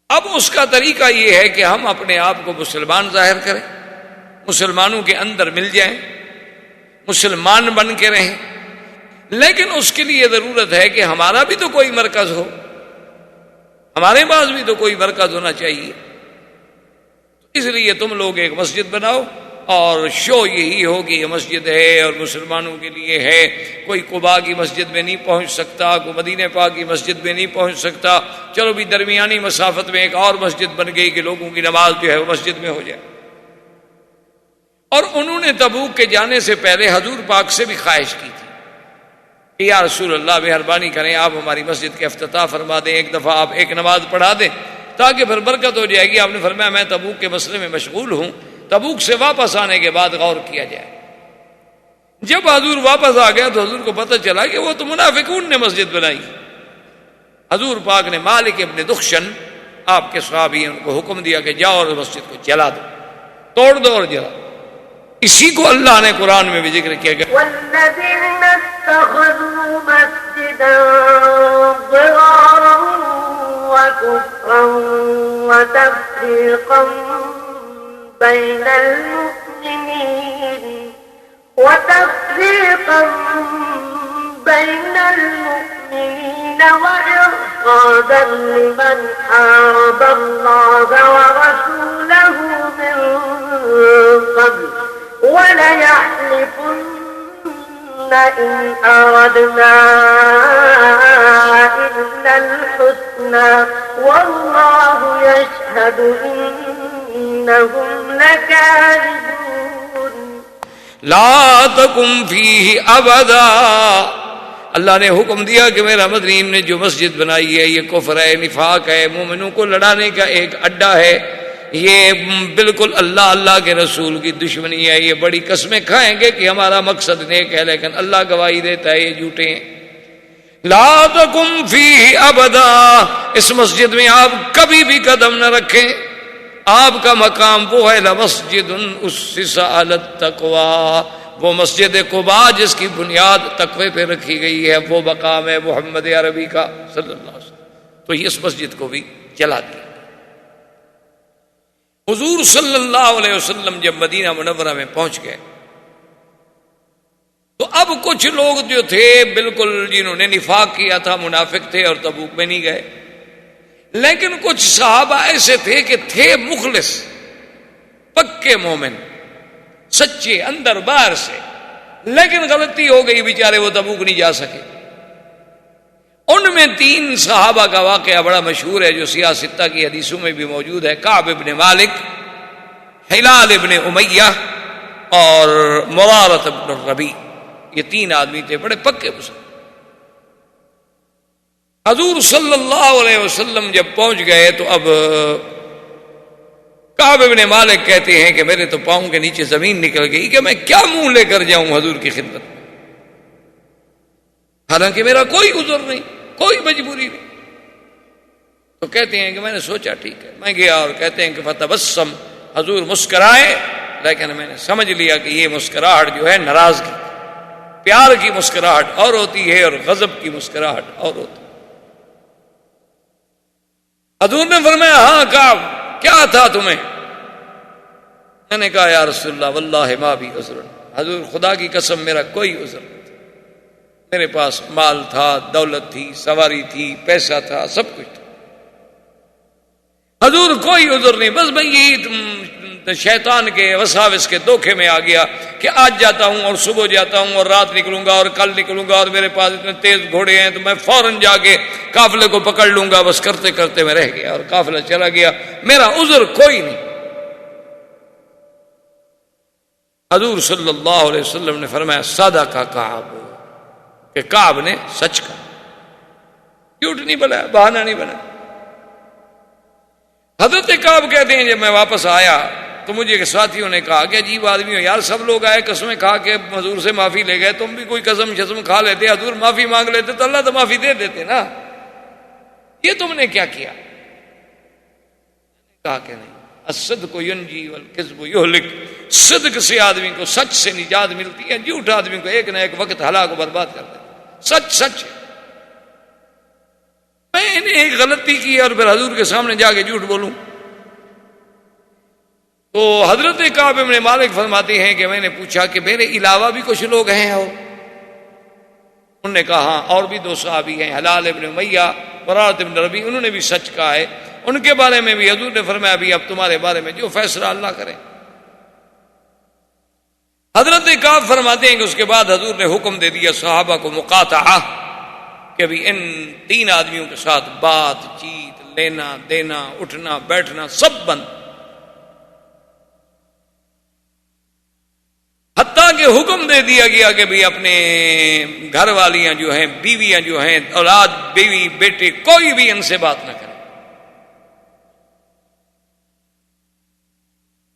اب اس کا طریقہ یہ ہے کہ ہم اپنے آپ کو مسلمان ظاہر کریں، مسلمانوں کے اندر مل جائیں، مسلمان بن کے رہیں، لیکن اس کے لیے ضرورت ہے کہ ہمارا بھی تو کوئی مرکز ہو، ہمارے پاس بھی تو کوئی مرکز ہونا چاہیے. اس لیے تم لوگ ایک مسجد بناؤ اور شو یہی ہو کہ یہ مسجد ہے اور مسلمانوں کے لیے ہے، کوئی قباء کی مسجد میں نہیں پہنچ سکتا، کوئی مدینہ پاک کی مسجد میں نہیں پہنچ سکتا، چلو بھی درمیانی مسافت میں ایک اور مسجد بن گئی کہ لوگوں کی نماز جو ہے وہ مسجد میں ہو جائے. اور انہوں نے تبوک کے جانے سے پہلے حضور پاک سے بھی خواہش کی تھی کہ یا رسول اللہ مہربانی کریں آپ ہماری مسجد کے افتتاح فرما دیں، ایک دفعہ آپ ایک نماز پڑھا دیں تاکہ پھر برکت ہو جائے گی. آپ نے فرمایا میں تبوک کے مسئلے میں مشغول ہوں، تبوک سے واپس آنے کے بعد غور کیا جائے. جب حضور واپس آ گیا تو حضور کو پتہ چلا کہ وہ تو منافقون نے مسجد بنائی. حضور پاک نے مالک ابن دخشن آپ کے صحابی ان کو حکم دیا کہ جاؤ اور مسجد کو جلا دو، توڑ دو اور جلا. اسی کو اللہ نے قرآن میں بھی ذکر کیا گیا والذین اتخذوا مسجدا ضرارا وكفرا وتفريقا بين المؤمنين وإرصادا لمن حارب الله ورسوله من قبل وليحلفن إن أردنا إلا الحسنى والله يشهد إنهم لكاذبون. لا تقم فيه ابدا. اللہ نے حکم دیا کہ میرا مدنی نے جو مسجد بنائی ہے یہ کفر ہے، نفاق ہے، مومنوں کو لڑانے کا ایک اڈا ہے، یہ بالکل اللہ کے رسول کی دشمنی ہے. یہ بڑی قسمیں کھائیں گے کہ ہمارا مقصد نیک ہے، لیکن اللہ گواہی دیتا ہے یہ جھوٹے ہیں. لا تقم فیہ ابدا. اس مسجد میں آپ کبھی بھی قدم نہ رکھیں. آپ کا مقام وہ ہے لمسجد اسس علی التقوی، وہ مسجد قباء جس کی بنیاد تقوی پہ رکھی گئی ہے، وہ مقام ہے محمد عربی کا صلی اللہ علیہ وسلم. تو اس مسجد کو بھی جلا دیا. حضور صلی اللہ علیہ وسلم جب مدینہ منورہ میں پہنچ گئے تو اب کچھ لوگ جو تھے بالکل جنہوں نے نفاق کیا تھا منافق تھے اور تبوک میں نہیں گئے، لیکن کچھ صحابہ ایسے تھے کہ تھے مخلص پکے مومن سچے اندر باہر سے، لیکن غلطی ہو گئی بیچارے وہ تبوک نہیں جا سکے۔ ان میں 3 صحابہ کا واقعہ بڑا مشہور ہے جو سیاہ ستہ کی حدیثوں میں بھی موجود ہے، کعب ابن مالک، ہلال ابن امیہ اور مرارۃ ابن الربیع۔ یہ 3 آدمی تھے بڑے پکے مسلمان۔ حضور صلی اللہ علیہ وسلم جب پہنچ گئے تو اب کعب ابن مالک کہتے ہیں کہ میرے تو پاؤں کے نیچے زمین نکل گئی کہ میں کیا منہ لے کر جاؤں حضور کی خدمت میں، حالانکہ میرا کوئی عذر نہیں، کوئی مجبوری نہیں۔ تو کہتے ہیں کہ میں نے سوچا ٹھیک ہے، میں گیا، اور کہتے ہیں کہ فتبسم، حضور مسکرائے، لیکن میں نے سمجھ لیا کہ یہ مسکراہٹ جو ہے ناراضگی، پیار کی مسکراہٹ اور ہوتی ہے اور غضب کی مسکراہٹ اور ہوتی ہے۔ حضور نے فرمایا ہاں کعب کیا تھا تمہیں؟ میں نے کہا یا رسول اللہ واللہ ما بی عذر، حضور خدا کی قسم میرا کوئی عذر نہیں تھا، میرے پاس مال تھا، دولت تھی، سواری تھی، پیسہ تھا، سب کچھ تھا، حضور کوئی عذر نہیں، بس میں یہی شیطان کے وساوس کے دھوکے میں آ گیا کہ آج جاتا ہوں اور صبح جاتا ہوں اور رات نکلوں گا اور کل نکلوں گا اور میرے پاس اتنے تیز گھوڑے ہیں تو میں فوراً جا کے قافلے کو پکڑ لوں گا، بس کرتے کرتے میں رہ گیا اور قافلہ چلا گیا، میرا عذر کوئی نہیں۔ حضور صلی اللہ علیہ وسلم نے فرمایا صدق کعب، کہ کعب نے سچ کہا، جھوٹ نہیں بنایا، بہانہ نہیں بنایا۔ حضرت کعب کہتے ہیں جب میں واپس آیا تو مجھے ساتھیوں نے کہا کہ عجیب آدمی ہو یار، سب لوگ آئے قسمیں کھا کے حضور سے معافی لے گئے، تم بھی کوئی قسم شسم کھا لیتے، حضور معافی مانگ لیتے تو اللہ تو معافی دے دیتے نا، یہ تم نے کیا کیا؟ کہا کہ نہیں، الصدق ینجی والکذب یہلک، صدق سے آدمی کو سچ سے نجات ملتی ہے، جھوٹ آدمی کو ایک نہ ایک وقت ہلاک و برباد کر دیتا ہے۔ سچ سچ ہے، میں نے ایک غلطی کی اور پھر حضور کے سامنے جا کے جھوٹ بولوں؟ تو حضرت کعب ابن مالک فرماتے ہیں کہ میں نے پوچھا کہ میرے علاوہ بھی کچھ لوگ ہیں اور انہوں نے کہا ہاں اور بھی 2 صحابی ہیں، ہلال ابن امیہ، مرارۃ ابن ربیع، انہوں نے بھی سچ کہا ہے، ان کے بارے میں بھی حضور نے فرمایا ابھی اب تمہارے بارے میں جو فیصلہ اللہ کرے۔ حضرت کعب فرماتے ہیں کہ اس کے بعد حضور نے حکم دے دیا صحابہ کو مقاطعہ، کہ ابھی ان 3 آدمیوں کے ساتھ بات چیت، لینا دینا، اٹھنا بیٹھنا سب بند، حتیٰ کہ حکم دے دیا گیا کہ بھی اپنے گھر والیاں جو ہیں، بیویاں جو ہیں، اولاد بیوی بیٹے، کوئی بھی ان سے بات نہ کرے۔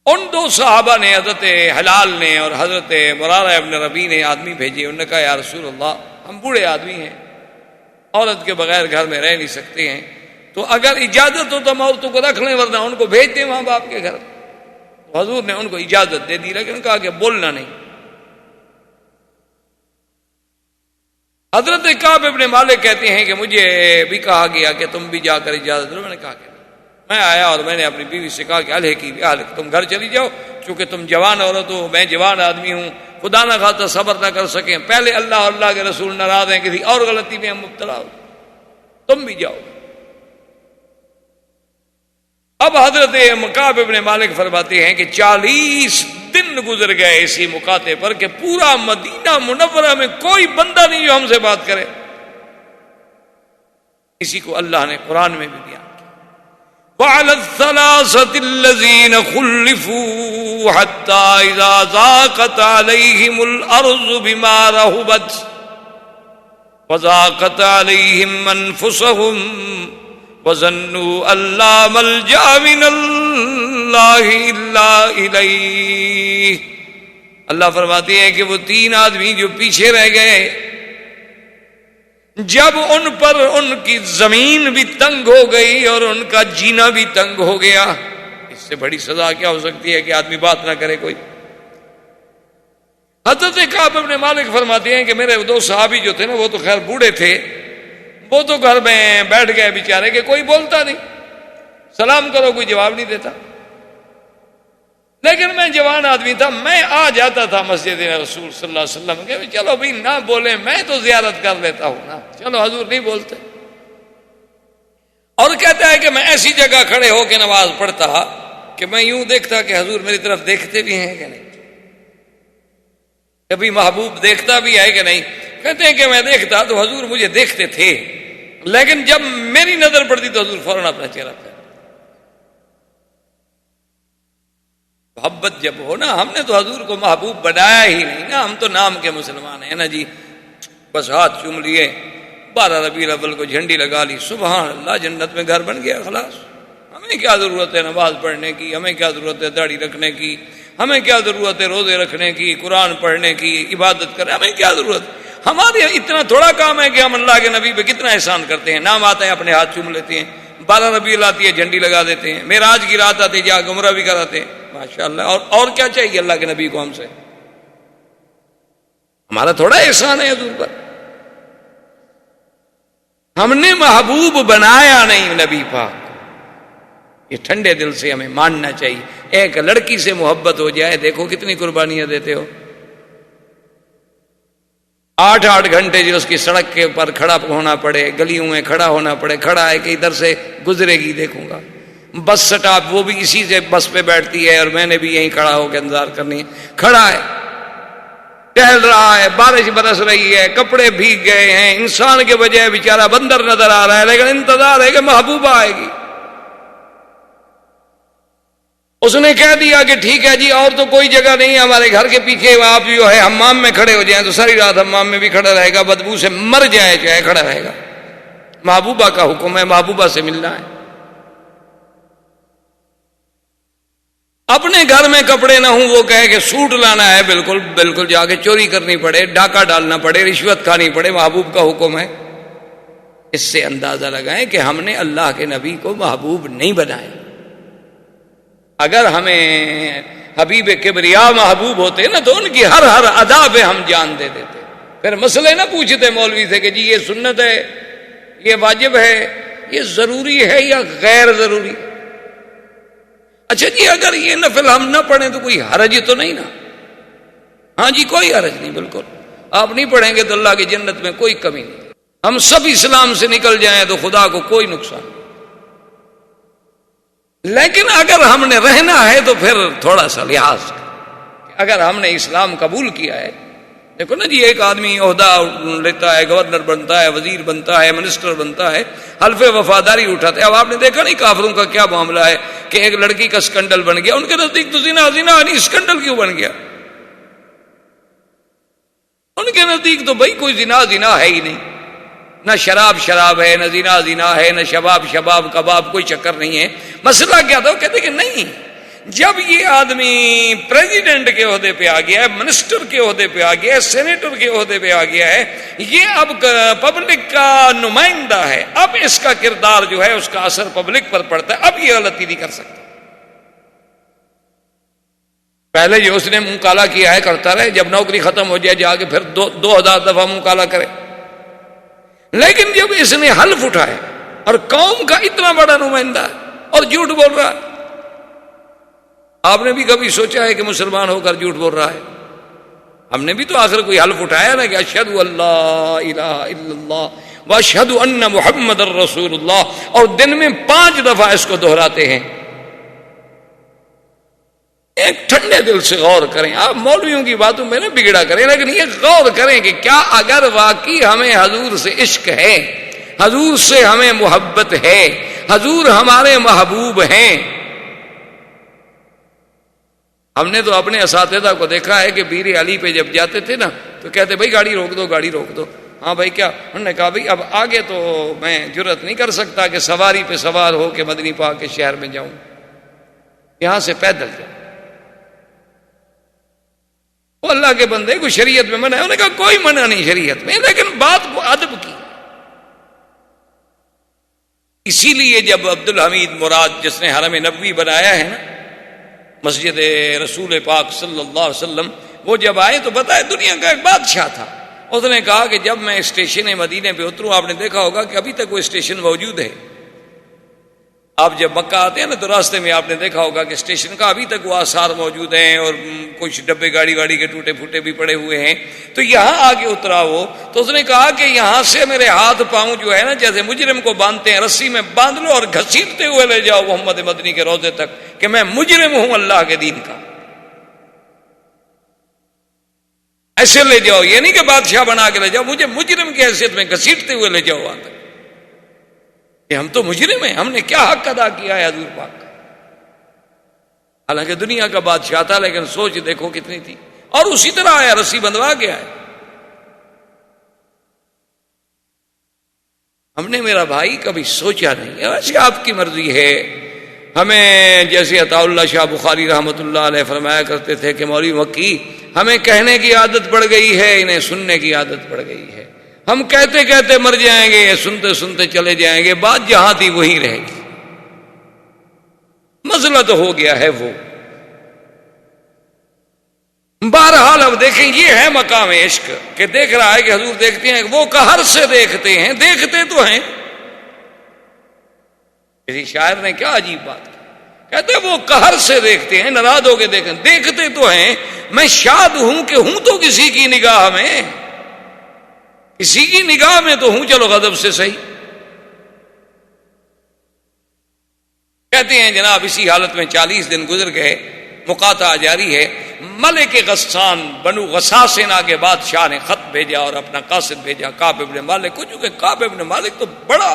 ان 2 صحابہ نے، حضرت ہلال نے اور حضرت مرارہ ابن ربیع نے آدمی بھیجے، انہوں نے کہا یا رسول اللہ ہم بوڑھے آدمی ہیں، عورت کے بغیر گھر میں رہ نہیں سکتے ہیں، تو اگر اجازت ہو تو ہم عورتوں کو رکھ لیں ورنہ ان کو بھیج دیں ماں باپ کے گھر۔ تو حضور نے ان کو اجازت دے دی، لیکن کہا کہ بولنا نہیں۔ حضرت کعب ابن مالک کہتے ہیں کہ مجھے بھی کہا گیا کہ تم بھی جا کر اجازت دو، میں نے کہا کہ میں آیا اور میں نے اپنی بیوی سے کہا کہ الحقی بہلک، تم گھر چلی جاؤ، چونکہ تم جوان عورت ہو، میں جوان آدمی ہوں، خدا نہ خواستہ صبر نہ کر سکیں، پہلے اللہ اور اللہ کے رسول ناراض ہیں، کسی اور غلطی میں ہم مبتلا ہو، تم بھی جاؤ۔ اب حضرت کعب ابن مالک فرماتے ہیں کہ 40 دن گزر گئے اسی مقاطعے پر کہ پورا مدینہ منورہ میں کوئی بندہ نہیں جو ہم سے بات کرے۔ اسی کو اللہ نے قرآن میں بھی بیان کیا، وَعَلَى الثَّلَاثَةِ الَّذِينَ خُلِّفُوا حَتَّى إِذَا ضَاقَتْ عَلَيْهِمُ الْأَرْضُ بِمَا رَحُبَتْ وَضَاقَتْ عَلَيْهِمْ أَنفُسُهُمْ وَظَنُّوا أَن لَّا مَلْجَأَ مِنَ اللَّهِ إِلَّا إِلَيْهِ۔ اللہ فرماتے ہیں کہ وہ 3 آدمی جو پیچھے رہ گئے، جب ان پر ان کی زمین بھی تنگ ہو گئی اور ان کا جینا بھی تنگ ہو گیا، اس سے بڑی سزا کیا ہو سکتی ہے کہ آدمی بات نہ کرے کوئی۔ حضرت کعب ابن مالک فرماتے ہیں کہ میرے 2 صحابی جو تھے نا، وہ تو خیر بوڑھے تھے، وہ تو گھر میں بیٹھ گئے بیچارے کہ کوئی بولتا نہیں، سلام کرو کوئی جواب نہیں دیتا، لیکن میں جوان آدمی تھا، میں آ جاتا تھا مسجد رسول صلی اللہ علیہ وسلم کہ چلو بھائی نہ بولے، میں تو زیارت کر لیتا ہوں نا، چلو حضور نہیں بولتے. اور کہتا ہے کہ میں ایسی جگہ کھڑے ہو کے نماز پڑھتا کہ میں یوں دیکھتا کہ حضور میری طرف دیکھتے بھی ہیں کہ نہیں، کبھی محبوب دیکھتا بھی ہے کہ نہیں. کہتے ہیں کہ میں دیکھتا تو حضور مجھے دیکھتے تھے، لیکن جب میری نظر پڑتی تو حضور فوراً اپنا چہرہ پہ. محبت جب ہو نا، ہم نے تو حضور کو محبوب بنایا ہی نہیں نا، ہم تو نام کے مسلمان ہیں نا جی. بس ہاتھ چوم لیے، 12 ربیع الاول کو جھنڈی لگا لی، سبحان اللہ جنت میں گھر بن گیا، خلاص. ہمیں کیا ضرورت ہے نماز پڑھنے کی، ہمیں کیا ضرورت ہے داڑھی رکھنے کی، ہمیں کیا ضرورت ہے روزے رکھنے کی، قرآن پڑھنے کی، عبادت کرنے، ہمیں کیا ضرورت. ہمارے اتنا تھوڑا کام ہے کہ ہم اللہ کے نبی پہ کتنا احسان کرتے ہیں. نام آتا ہے اپنے ہاتھ چوم لیتے ہیں، 12 ربیع آتی ہے جھنڈی لگا دیتے ہیں، معراج کی رات آتی ہے جا کے عمرہ بھی کراتے ہیں. ماشاء اللہ. اور کیا چاہیے اللہ کے نبی کو ہم سے؟ ہمارا تھوڑا احسان ہے حضور پر. ہم نے محبوب بنایا نہیں نبی پاک. یہ ٹھنڈے دل سے ہمیں ماننا چاہیے. ایک لڑکی سے محبت ہو جائے، دیکھو کتنی قربانیاں دیتے ہو. 8 گھنٹے جو اس کی سڑک کے اوپر کھڑا ہونا پڑے، گلیوں میں کھڑا ہونا پڑے، کھڑا ہے کہ ادھر سے گزرے گی دیکھوں گا. بس سٹاپ وہ بھی اسی سے بس پہ بیٹھتی ہے اور میں نے بھی یہیں کھڑا ہو کے انتظار کرنی ہے. کھڑا ہے، ٹہل رہا ہے، بارش برس رہی ہے، کپڑے بھیگ گئے ہیں، انسان کے بجائے بیچارہ بندر نظر آ رہا ہے، لیکن انتظار ہے کہ محبوبہ آئے گی. اس نے کہہ دیا کہ ٹھیک ہے جی اور تو کوئی جگہ نہیں ہے ہمارے گھر کے پیچھے، آپ جو ہے حمام میں کھڑے ہو جائیں تو ساری رات حمام میں بھی کھڑا رہے گا، بدبو سے مر جائے چاہے کھڑا رہے گا. محبوبہ کا حکم ہے، محبوبہ سے ملنا ہے. اپنے گھر میں کپڑے نہ ہوں، وہ کہے کہ سوٹ لانا ہے، بالکل بالکل جا کے چوری کرنی پڑے، ڈاکہ ڈالنا پڑے، رشوت کھانی پڑے، محبوب کا حکم ہے. اس سے اندازہ لگائیں کہ ہم نے اللہ کے نبی کو محبوب نہیں بنایا. اگر ہمیں حبیب کبریا محبوب ہوتے نا تو ان کی ہر ادا پہ ہم جان دے دیتے. پھر مسئلے نہ پوچھتے مولوی سے کہ جی یہ سنت ہے، یہ واجب ہے، یہ ضروری ہے یا غیر ضروری. اچھا جی اگر یہ نفل ہم نہ پڑھیں تو کوئی حرج تو نہیں نا؟ ہاں جی کوئی حرج نہیں، بالکل. آپ نہیں پڑھیں گے تو اللہ کی جنت میں کوئی کمی نہیں. ہم سب اسلام سے نکل جائیں تو خدا کو کوئی نقصان نہیں. لیکن اگر ہم نے رہنا ہے تو پھر تھوڑا سا لحاظ. اگر ہم نے اسلام قبول کیا ہے، دیکھو نا جی ایک آدمی عہدہ لیتا ہے، گورنر بنتا ہے، وزیر بنتا ہے، منسٹر بنتا ہے، حلف وفاداری اٹھاتا ہے. اب آپ نے دیکھا نہیں کافروں کا کیا معاملہ ہے کہ ایک لڑکی کا اسکینڈل بن گیا. ان کے نزدیک تو زنا نہیں، اسکینڈل کیوں بن گیا؟ ان کے نزدیک تو بھائی کوئی زنا ہے ہی نہیں، نہ شراب ہے، نہ زنا ہے، نہ شباب کباب، کوئی چکر نہیں ہے. مسئلہ کیا تھا؟ وہ کہتے کہ نہیں، جب یہ آدمی پریزیڈنٹ کے عہدے پہ آ گیا ہے، منسٹر کے عہدے پہ آ گیا ہے، سینیٹر کے عہدے پہ آ گیا ہے، یہ اب پبلک کا نمائندہ ہے، اب اس کا کردار جو ہے اس کا اثر پبلک پر پڑتا ہے، اب یہ غلطی نہیں کر سکتا. پہلے جو اس نے منہ کالا کیا ہے کرتا رہے، جب نوکری ختم ہو جائے جا کے پھر 2000 دفعہ منہ کالا کرے. لیکن جب اس نے حلف اٹھایا اور قوم کا اتنا بڑا نمائندہ ہے اور جھوٹ بول رہا ہے، آپ نے بھی کبھی سوچا ہے کہ مسلمان ہو کر جھوٹ بول رہا ہے؟ ہم نے بھی تو آخر کوئی حلف اٹھایا نا کہ اشہد اللہ الہ الا اللہ واشہد ان محمد الرسول اللہ، اور دن میں 5 دفعہ اس کو دہراتے ہیں. ایک ٹھنڈے دل سے غور کریں. آپ مولویوں کی باتوں میں نہ بگڑا کریں، لیکن یہ غور کریں کہ کیا اگر واقعی ہمیں حضور سے عشق ہے، حضور سے ہمیں محبت ہے، حضور ہمارے محبوب ہیں. ہم نے تو اپنے اساتذہ کو دیکھا ہے کہ پیر علی پہ جب جاتے تھے نا تو کہتے بھائی گاڑی روک دو، گاڑی روک دو. ہاں بھائی کیا؟ انہوں نے کہا بھائی اب آگے تو میں جرت نہیں کر سکتا کہ سواری پہ سوار ہو کے مدنی پاک کے شہر میں جاؤں، یہاں سے پیدل جاؤں. وہ اللہ کے بندے کو شریعت میں منع ہے. انہوں نے کہا کوئی منع نہیں شریعت میں، لیکن بات کو ادب کی. اسی لیے جب عبدالحمید مراد جس نے حرم نبوی بنایا ہے نا، مسجد رسول پاک صلی اللہ علیہ وسلم، وہ جب آئے تو بتائے دنیا کا ایک بادشاہ تھا. اس نے کہا کہ جب میں اسٹیشن مدینے پہ اتروں، آپ نے دیکھا ہوگا کہ ابھی تک وہ اسٹیشن موجود ہے، آپ جب مکہ آتے ہیں نا تو راستے میں آپ نے دیکھا ہوگا کہ اسٹیشن کا ابھی تک وہ آثار موجود ہیں اور کچھ ڈبے گاڑی واڑی کے ٹوٹے پھوٹے بھی پڑے ہوئے ہیں. تو یہاں آگے اترا وہ تو اس نے کہا کہ یہاں سے میرے ہاتھ پاؤں جو ہے نا جیسے مجرم کو باندھتے ہیں رسی میں باندھ لو اور گھسیٹتے ہوئے لے جاؤ محمد مدنی کے روضے تک کہ میں مجرم ہوں اللہ کے دین کا. ایسے لے جاؤ, یہ نہیں کہ بادشاہ بنا کے لے جاؤ, مجھے مجرم کی حیثیت میں گھسیٹتے ہوئے لے جاؤ وہاں تک کہ ہم تو مجرم ہیں, ہم نے کیا حق ادا کیا ہے حضور پاک کا. حالانکہ دنیا کا بادشاہ تھا لیکن سوچ دیکھو کتنی تھی, اور اسی طرح آیا رسی بندھوا کے آیا. ہم نے میرا بھائی کبھی سوچا نہیں, ویسے آپ کی مرضی ہے. ہمیں جیسے عطا اللہ شاہ بخاری رحمۃ اللہ علیہ فرمایا کرتے تھے کہ مولوی مکی ہمیں کہنے کی عادت پڑ گئی ہے, انہیں سننے کی عادت پڑ گئی ہے. ہم کہتے کہتے مر جائیں گے, سنتے سنتے چلے جائیں گے, بات جہاں تھی وہیں رہے گی. مسئلہ تو ہو گیا ہے وہ. بہرحال اب دیکھیں یہ ہے مقام عشق کہ دیکھ رہا ہے کہ حضور دیکھتے ہیں, وہ قہر سے دیکھتے ہیں, دیکھتے تو ہیں. کسی شاعر نے کیا عجیب بات کی, کہتے وہ قہر سے دیکھتے ہیں, ناراض ہو کے دیکھیں, دیکھتے تو ہیں. میں شاد ہوں کہ ہوں تو کسی کی نگاہ میں, کسی کی نگاہ میں تو ہوں, چلو غضب سے صحیح. کہتے ہیں جناب اسی حالت میں 40 دن گزر گئے, مقاطعہ جاری ہے. ملک غسان بنو غساسنہ کے بادشاہ نے خط بھیجا اور اپنا قاصد بھیجا کعب ابن مالک کو, چونکہ کعب ابن مالک تو بڑا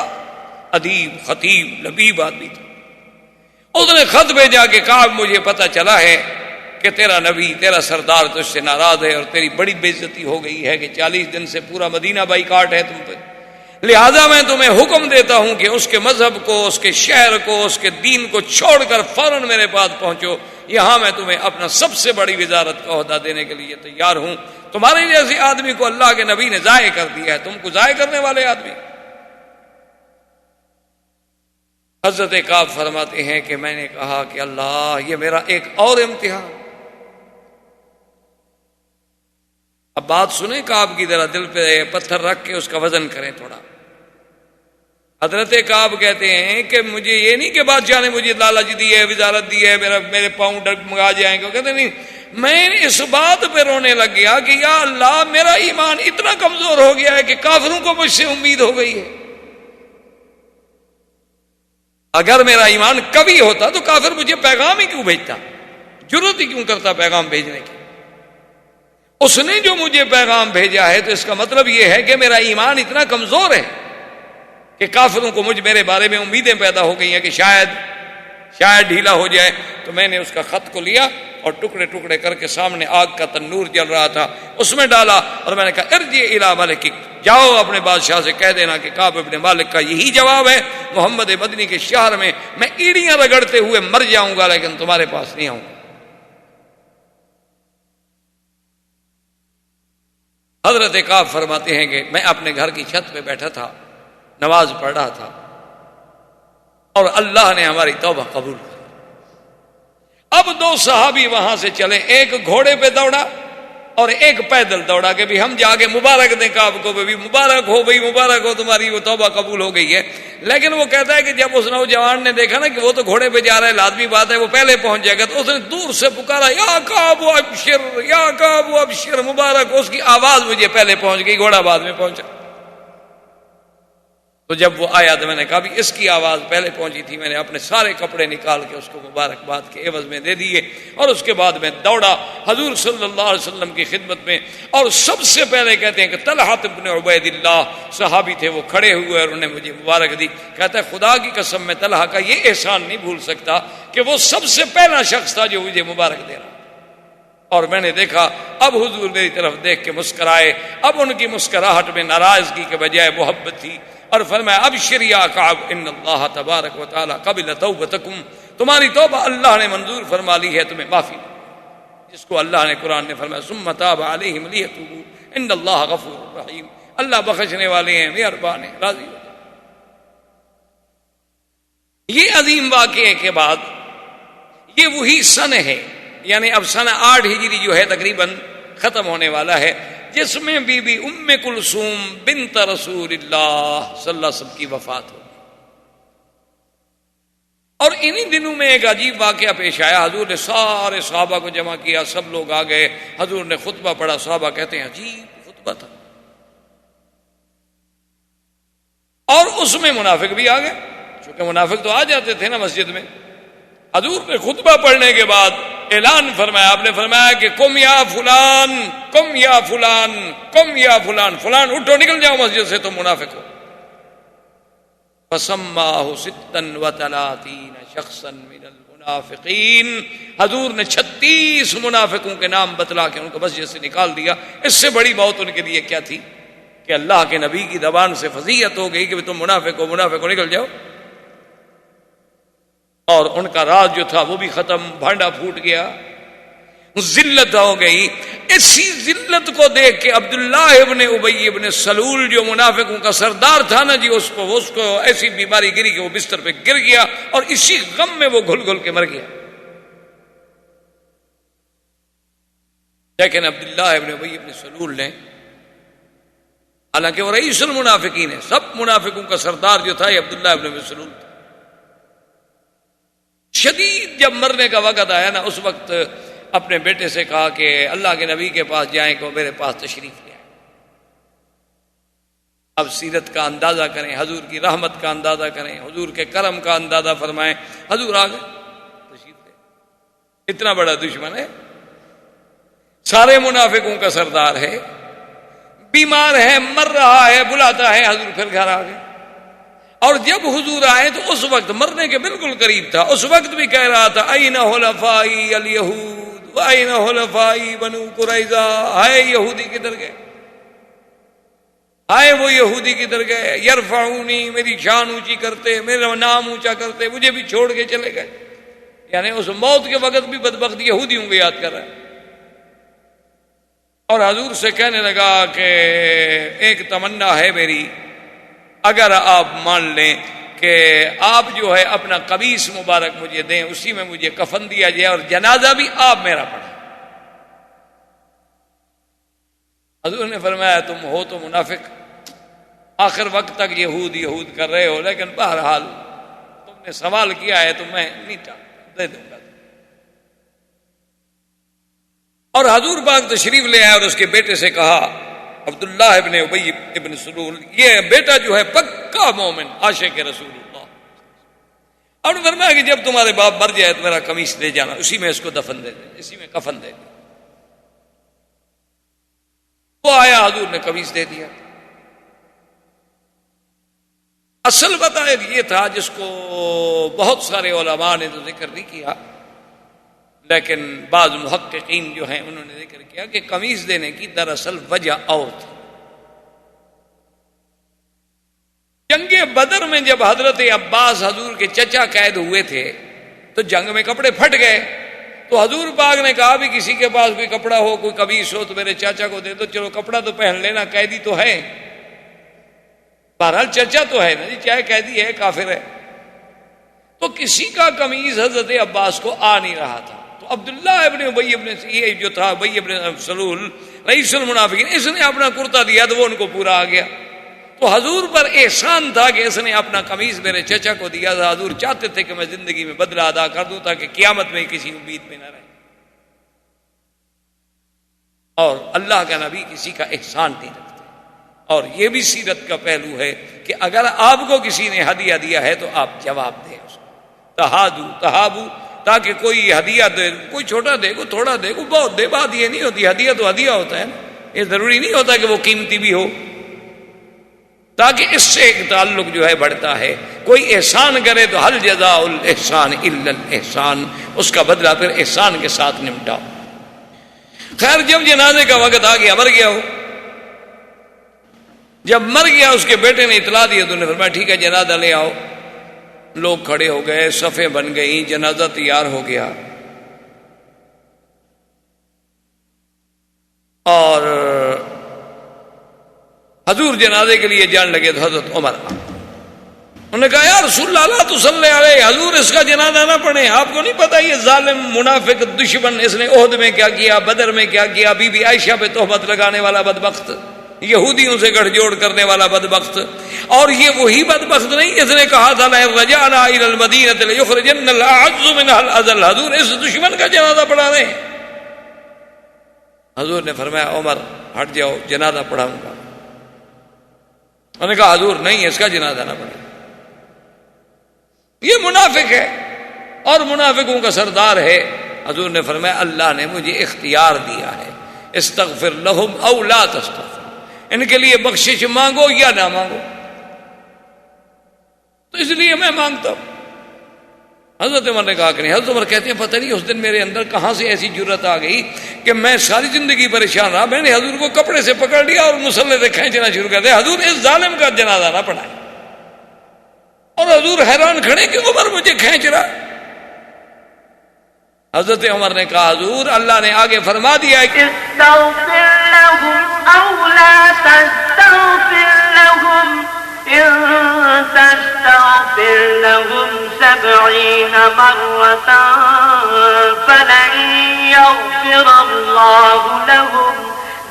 ادیب خطیب لبیب آدمی تھا. اس نے خط بھیجا کہ کعب مجھے پتہ چلا ہے کہ تیرا نبی تیرا سردار تجھ سے ناراض ہے اور تیری بڑی بے عزتی ہو گئی ہے کہ 40 دن سے پورا مدینہ بائیکاٹ ہے تم پہ, لہذا میں تمہیں حکم دیتا ہوں کہ اس کے مذہب کو, اس کے شہر کو, اس کے دین کو چھوڑ کر فوراً میرے پاس پہنچو. یہاں میں تمہیں اپنا سب سے بڑی وزارت کا عہدہ دینے کے لیے تیار ہوں. تمہارے جیسے آدمی کو اللہ کے نبی نے ضائع کر دیا ہے, تم کو ضائع کرنے والے آدمی. حضرت کعب فرماتے ہیں کہ میں نے کہا کہ اللہ یہ میرا ایک اور امتحان. اب بات سنیں کعب کی, ذرا دل پہ پتھر رکھ کے اس کا وزن کریں تھوڑا. حضرت کعب کہتے ہیں کہ مجھے یہ نہیں کہ بادشاہ نے مجھے لالچ دی ہے, وزارت دی ہے, میرے پاؤں ڈگمگا جائیں گے. کہتے نہیں, میں اس بات پہ رونے لگ گیا کہ یا اللہ میرا ایمان اتنا کمزور ہو گیا ہے کہ کافروں کو مجھ سے امید ہو گئی ہے. اگر میرا ایمان کبھی ہوتا تو کافر مجھے پیغام ہی کیوں بھیجتا, جرت ہی کیوں کرتا پیغام بھیجنے کی. اس نے جو مجھے پیغام بھیجا ہے تو اس کا مطلب یہ ہے کہ میرا ایمان اتنا کمزور ہے کہ کافروں کو میرے بارے میں امیدیں پیدا ہو گئی ہیں کہ شاید ڈھیلا ہو جائے. تو میں نے اس کا خط کو لیا اور ٹکڑے ٹکڑے کر کے سامنے آگ کا تنور جل رہا تھا اس میں ڈالا, اور میں نے کہا ارجع الی ملکک, جاؤ اپنے بادشاہ سے کہہ دینا کہ کعب ابن مالک کا یہی جواب ہے, محمد مدنی کے شہر میں میں ایڑیاں رگڑتے ہوئے مر جاؤں گا لیکن تمہارے پاس نہیں آؤں گا. حضرت کعب فرماتے ہیں کہ میں اپنے گھر کی چھت پہ بیٹھا تھا, نماز پڑھ رہا تھا, اور اللہ نے ہماری توبہ قبول کی. اب 2 صحابی وہاں سے چلے, ایک گھوڑے پہ دوڑا اور ایک پیدل دوڑا کہ بھی ہم جا کے مبارک دیں کعب کو, بھی مبارک ہو بھائی, مبارک ہو, تمہاری وہ توبہ قبول ہو گئی ہے. لیکن وہ کہتا ہے کہ جب اس نوجوان نے دیکھا نا کہ وہ تو گھوڑے پہ جا رہا ہے, لازمی بات ہے وہ پہلے پہنچ جائے گا, تو اس نے دور سے پکارا یا کعب ابشر, یا کعب ابشر, مبارک. اس کی آواز مجھے پہلے پہنچ گئی, گھوڑا بعد میں پہنچا. تو جب وہ آیا تو میں نے کہا بھی اس کی آواز پہلے پہنچی تھی, میں نے اپنے سارے کپڑے نکال کے اس کو مبارکباد کے عوض میں دے دیے, اور اس کے بعد میں دوڑا حضور صلی اللہ علیہ وسلم کی خدمت میں. اور سب سے پہلے کہتے ہیں کہ طلحہ بن عبید اللہ صحابی تھے, وہ کھڑے ہوئے اور انہیں مجھے مبارک دی. کہتا ہے خدا کی قسم میں طلحہ کا یہ احسان نہیں بھول سکتا کہ وہ سب سے پہلا شخص تھا جو مجھے مبارک دے رہا. اور میں نے دیکھا اب حضور میری طرف دیکھ کے مسکرائے, اب ان کی مسکراہٹ میں ناراضگی کے بجائے محبت تھی, اور فرمایا ابشر یا کعب ان اللہ تبارک و تعالی قبل توبتکم, تمہاری توبہ اللہ نے منظور فرما لی ہے, تمہیں معافی. جس کو اللہ نے قرآن نے فرمایا ثم تاب علیہم لیتوبوا ان اللہ غفور رحیم, اللہ بخشنے والے ہیں, مہربان ہیں, راضی ہو جائے. یہ عظیم واقعے کے بعد یہ وہی سن ہے, یعنی اب سن 8 ہجری جو ہے تقریباً ختم ہونے والا ہے, جس میں بی بی ام کلثوم بنت رسول اللہ صلی اللہ علیہ وسلم کی وفات ہو. اور انہی دنوں میں ایک عجیب واقعہ پیش آیا. حضور نے سارے صحابہ کو جمع کیا, سب لوگ آ گئے, حضور نے خطبہ پڑھا. صحابہ کہتے ہیں عجیب خطبہ تھا, اور اس میں منافق بھی آ گئے, چونکہ منافق تو آ جاتے تھے نا مسجد میں. حضور نے خطبہ پڑھنے کے بعد اعلان فرمایا, آپ نے فرمایا کہ کم یا فلان, کم یا فلان, کم یا فلان, فلان اٹھو نکل جاؤ مسجد سے, تم منافق ہو. فسماہ ستا وثلاثین شخصا من المنافقین, حضور نے 36 منافقوں کے نام بتلا کے ان کو مسجد سے نکال دیا. اس سے بڑی بات ان کے لیے کیا تھی کہ اللہ کے نبی کی زبان سے فضیحت ہو گئی کہ تم منافق ہو, منافق ہو, نکل جاؤ. اور ان کا راز جو تھا وہ بھی ختم, بھانڈا پھوٹ گیا, ذلت ہو گئی. اسی ذلت کو دیکھ کے عبداللہ ابن ابی ابن سلول جو منافقوں کا سردار تھا نا جی, اس کو ایسی بیماری گری کہ وہ بستر پہ گر گیا, اور اسی غم میں وہ گھل گھل کے مر گیا. لیکن عبداللہ ابن ابی ابن سلول نے, حالانکہ وہ رئیس المنافقین ہے, سب منافقوں کا سردار جو تھا یہ عبداللہ ابن ابی سلول تھا. شدید جب مرنے کا وقت آیا نا, اس وقت اپنے بیٹے سے کہا کہ اللہ کے نبی کے پاس جائیں کہ وہ میرے پاس تشریف لے آئے. اب سیرت کا اندازہ کریں, حضور کی رحمت کا اندازہ کریں, حضور کے کرم کا اندازہ فرمائیں. حضور آ گئے, تشریف لے. اتنا بڑا دشمن ہے, سارے منافقوں کا سردار ہے, بیمار ہے, مر رہا ہے, بلاتا ہے. حضور پھر گھر آ گئے. اور جب حضور آئے تو اس وقت مرنے کے بالکل قریب تھا. اس وقت بھی کہہ رہا تھا این حلفائی الیہود و این حلفائی بنو قریظہ, ہائے یہودی کدھر گئے, ہائے وہ یہودی کدھر گئے, یرفعونی, میری شان اونچی کرتے, میرا نام اونچا کرتے, مجھے بھی چھوڑ کے چلے گئے. یعنی اس موت کے وقت بھی بدبخت یہودیوں کو یاد کر رہا ہے. اور حضور سے کہنے لگا کہ ایک تمنا ہے میری, اگر آپ مان لیں کہ آپ جو ہے اپنا قمیص مبارک مجھے دیں, اسی میں مجھے کفن دیا جائے اور جنازہ بھی آپ میرا پڑھیں. حضور نے فرمایا تم ہو تو منافق, آخر وقت تک یہود کر رہے ہو, لیکن بہرحال تم نے سوال کیا ہے تو میں نہیں دے دوں گا. اور حضور پاک تشریف لے آئے اور اس کے بیٹے سے کہا, عبداللہ ابن ابی ابن سلول, یہ بیٹا جو ہے پکا مومن, عاشق رسول اللہ. اور فرمایا کہ جب تمہارے باپ مر جائے تو میرا قمیص لے جانا, اسی میں اس کو دفن دے دیں, اسی میں کفن دے دیں. وہ آیا, حضور نے قمیص دے دیا. اصل وجہ یہ تھا جس کو بہت سارے علماء نے تو ذکر نہیں کیا, لیکن بعض محققین جو ہیں انہوں نے ذکر کیا کہ قمیص دینے کی دراصل وجہ اور تھی. جنگ بدر میں جب حضرت عباس حضور کے چچا قید ہوئے تھے تو جنگ میں کپڑے پھٹ گئے, تو حضور پاک نے کہا بھی کسی کے پاس کوئی کپڑا ہو, کوئی قمیص ہو تو میرے چاچا کو دے دو. چلو کپڑا تو پہن لینا, قیدی تو ہے, بہرحال چچا تو ہے نا جی, چاہے قیدی ہے کافر ہے. تو کسی کا قمیص حضرت عباس کو آ نہیں رہا تھا. تو عبداللہ ابن ابی ابن یہ جو تھا ابی ابن سلول رئیس المنافقین, اس نے اپنا کرتا دیا تو وہ ان کو پورا آ گیا. تو حضور پر احسان تھا کہ اس نے اپنا قمیص میرے چچا کو دیا تھا. حضور چاہتے تھے کہ میں زندگی میں بدلہ ادا کر دوں تاکہ قیامت میں کسی امید میں نہ رہے. اور اللہ کا نبی کسی کا احسان نہیں رکھتے. اور یہ بھی سیرت کا پہلو ہے کہ اگر آپ کو کسی نے ہدیہ دیا ہے تو آپ جواب دیں اس کو. تہابو, تاکہ کوئی ہدیہ دے, کوئی چھوٹا دے, کوئی تھوڑا دے, کوئی بہت دے, بات یہ نہیں ہوتی. ہدیہ تو ہدیہ ہوتا ہے, یہ ضروری نہیں ہوتا کہ وہ قیمتی بھی ہو, تاکہ اس سے ایک تعلق جو ہے بڑھتا ہے. کوئی احسان کرے تو حل جزاء الاحسان الا الاحسان, اس کا بدلہ پھر احسان کے ساتھ نمٹاؤ. خیر جب جنازے کا وقت آ گیا, مر گیا ہو, جب مر گیا اس کے بیٹے نے اطلاع دی تو نے فرمایا ٹھیک ہے جنازہ لے آؤ. لوگ کھڑے ہو گئے, صفیں بن گئی, جنازہ تیار ہو گیا. اور حضور جنازے کے لیے جان لگے تو حضرت عمر انہوں نے کہا یا رسول اللہ لا تصلی علیہ, حضور اس کا جنازہ نہ پڑھیں. آپ کو نہیں پتا یہ ظالم منافق دشمن اس نے احد میں کیا کیا, بدر میں کیا کیا, بی بی عائشہ پہ تہمت لگانے والا بدبخت, یہودیوں سے گٹھ جوڑ کرنے والا بدبخت. اور یہ وہی بدبخت نہیں جس نے کہا تھا لئن رجعنا الى المدینہ لیخرجن الاعز منها الاذل. حضور اس دشمن کا جنازہ پڑھا رہے ہیں. حضور نے فرمایا عمر ہٹ جاؤ, جنازہ پڑھاؤں گا. انہوں نے کہا حضور نہیں, اس کا جنازہ نہ پڑھے. یہ منافق ہے اور منافقوں کا سردار ہے. حضور نے فرمایا اللہ نے مجھے اختیار دیا ہے, استغفر لہم او لا تستغفر, ان کے لیے بخشش مانگو یا نہ مانگو. تو اس لیے میں مانگتا ہوں. حضرت عمر نے کہا کہ نہیں. حضرت عمر کہتے ہیں پتہ نہیں اس دن میرے اندر کہاں سے ایسی جرت آ گئی کہ میں ساری زندگی پریشان رہا, میں نے حضور کو کپڑے سے پکڑ لیا اور مسلح سے کھینچنا شروع کر دیا, حضور اس ظالم کا جنازہ نہ پڑھائے. اور حضور حیران کھڑے کہ عمر مجھے کھینچ رہا. حضرت عمر نے کہا حضور اللہ نے آگے فرما دیا کہ استغفر لهم أو لا تستغفر لهم إن تستغفر لهم 70 مرة فلن يغفر الله لهم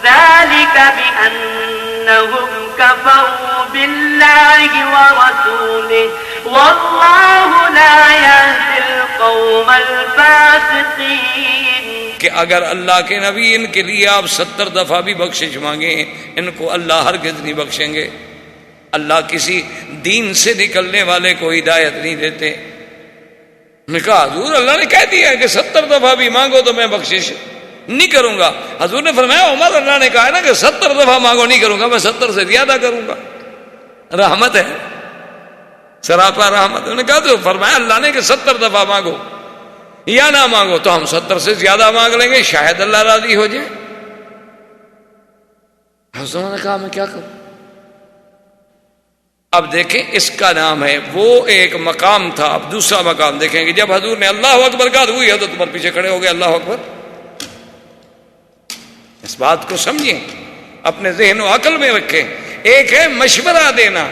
ذلك بأنهم كفروا بالله ورسوله والله لا يهدي القوم الفاسقين. کہ اگر اللہ کے نبی ان کے لیے آپ 70 دفعہ بھی بخشش مانگیں, ان کو اللہ ہرگز نہیں بخشیں گے. اللہ کسی دین سے نکلنے والے کو ہدایت نہیں دیتے. نے کہا حضور اللہ نے کہہ دیا کہ 70 دفعہ بھی مانگو تو میں بخشش نہیں کروں گا. حضور نے فرمایا عمر اللہ نے کہا ہے نا کہ 70 دفعہ مانگو نہیں کروں گا, میں 70 سے زیادہ کروں گا. رحمت ہے, سراپا رحمت. انہوں نے کہا تو فرمایا اللہ نے کہ 70 دفعہ مانگو یا نہ مانگو تو ہم 70 سے زیادہ مانگ لیں گے, شاید اللہ راضی ہو جائے. حضور نے کہا میں کیا کروں. اب دیکھیں اس کا نام ہے, وہ ایک مقام تھا. اب دوسرا مقام دیکھیں کہ جب حضور نے اللہ اکبر کہا تو وہی حضرت عمر پیچھے کھڑے ہو گئے اللہ اکبر. اس بات کو سمجھیں, اپنے ذہن و عقل میں رکھیں. ایک ہے مشورہ دینا,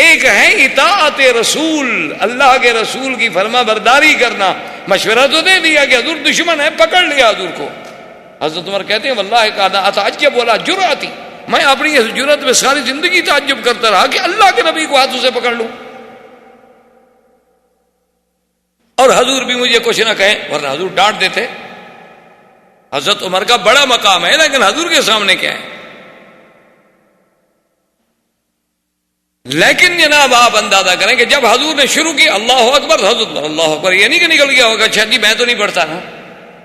ایک ہے اطاعت رسول, اللہ کے رسول کی فرما برداری کرنا. مشورہ تو دے دیا کہ حضور دشمن ہے, پکڑ لیا حضور کو. حضرت عمر کہتے ہیں واللہ کہا اتعجب ولا جرأتی, میں اپنی اس جرأت میں ساری زندگی تعجب کرتا رہا کہ اللہ کے نبی کو ہاتھوں سے پکڑ لوں اور حضور بھی مجھے کچھ نہ کہیں, ورنہ حضور ڈانٹ دیتے. حضرت عمر کا بڑا مقام ہے, لیکن حضور کے سامنے کیا ہے. لیکن جناب آپ اندازہ کریں کہ جب حضور نے شروع کی اللہ اکبر, حضرت اللہ اکبر یہ نہیں کہ نکل گیا ہوگا اچھا جی میں تو نہیں پڑھتا نا.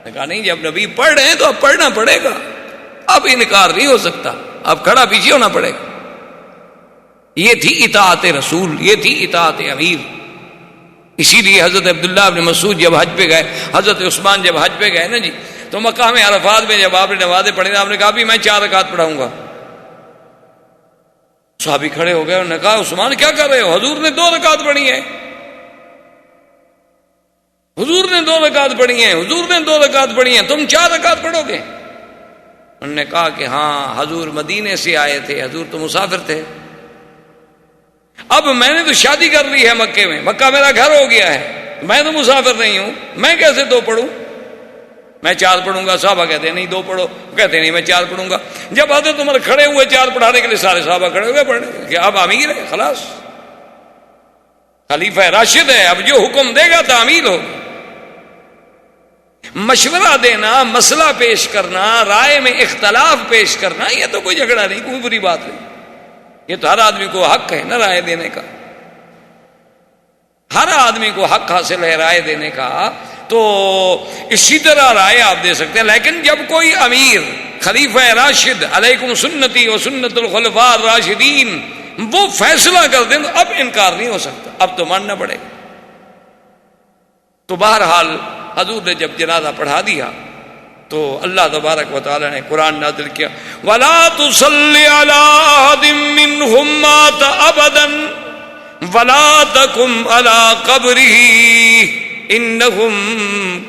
نے کہا نہیں, جب نبی پڑھ رہے ہیں تو اب پڑھنا پڑے گا, اب انکار نہیں ہو سکتا, اب کھڑا پیچھے ہونا پڑے گا. یہ تھی اطاعت رسول, یہ تھی اطاعت امیر. اسی لیے حضرت عبداللہ بن مسعود جب حج پہ گئے, حضرت عثمان جب حج پہ گئے نا جی, تو مقام عرفات میں جب آپ نے نمازیں پڑھی نا, آپ نے کہا بھی میں 4 رکعت پڑھاؤں گا. صحابی کھڑے ہو گئے, انہوں نے کہا عثمان کیا کر رہے ہو, حضور نے 2 رکعت پڑھی ہیں, حضور نے 2 رکعت پڑھی ہیں, حضور نے 2 رکعت پڑھی ہیں, تم 4 رکعت پڑھو گے. انہوں نے کہا کہ ہاں حضور مدینے سے آئے تھے, حضور تو مسافر تھے, اب میں نے تو شادی کر لی ہے مکے میں, مکہ میرا گھر ہو گیا ہے, میں تو مسافر نہیں ہوں, میں کیسے 2 پڑھوں, میں 4 پڑھوں گا. صحابہ کہتے ہیں نہیں 2 پڑھو, کہتے نہیں میں 4 پڑھوں گا. جب حضرت عمر کھڑے ہوئے 4 پڑھانے کے لیے, سارے صحابہ کھڑے ہوئے پڑھنے کہ اب امیر ہے, خلاص خلیفہ راشد ہے, اب جو حکم دے گا تعمیل ہوگی. مشورہ دینا, مسئلہ پیش کرنا, رائے میں اختلاف پیش کرنا, یہ تو کوئی جھگڑا نہیں, کوئی بری بات نہیں. یہ تو ہر آدمی کو حق ہے نا رائے دینے کا, ہر آدمی کو حق حاصل ہے رائے دینے کا. تو اسی طرح رائے آپ دے سکتے ہیں. لیکن جب کوئی امیر خلیفہ راشد علیکم سنتی و سنت الخلفاء الراشدین وہ فیصلہ کر دیں تو اب انکار نہیں ہو سکتا, اب تو ماننا پڑے گا. تو بہرحال حضور نے جب جنازہ پڑھا دیا تو اللہ تبارک و تعالی نے قرآن نازل کیا وَلَا تُصَلِّ عَلَىٰ أَحَدٍ مِّنْهُمْ مَاتَ أَبَدًا وَلَا تَقُمْ عَلَىٰ قَبْرِهِ إِنَّهُمْ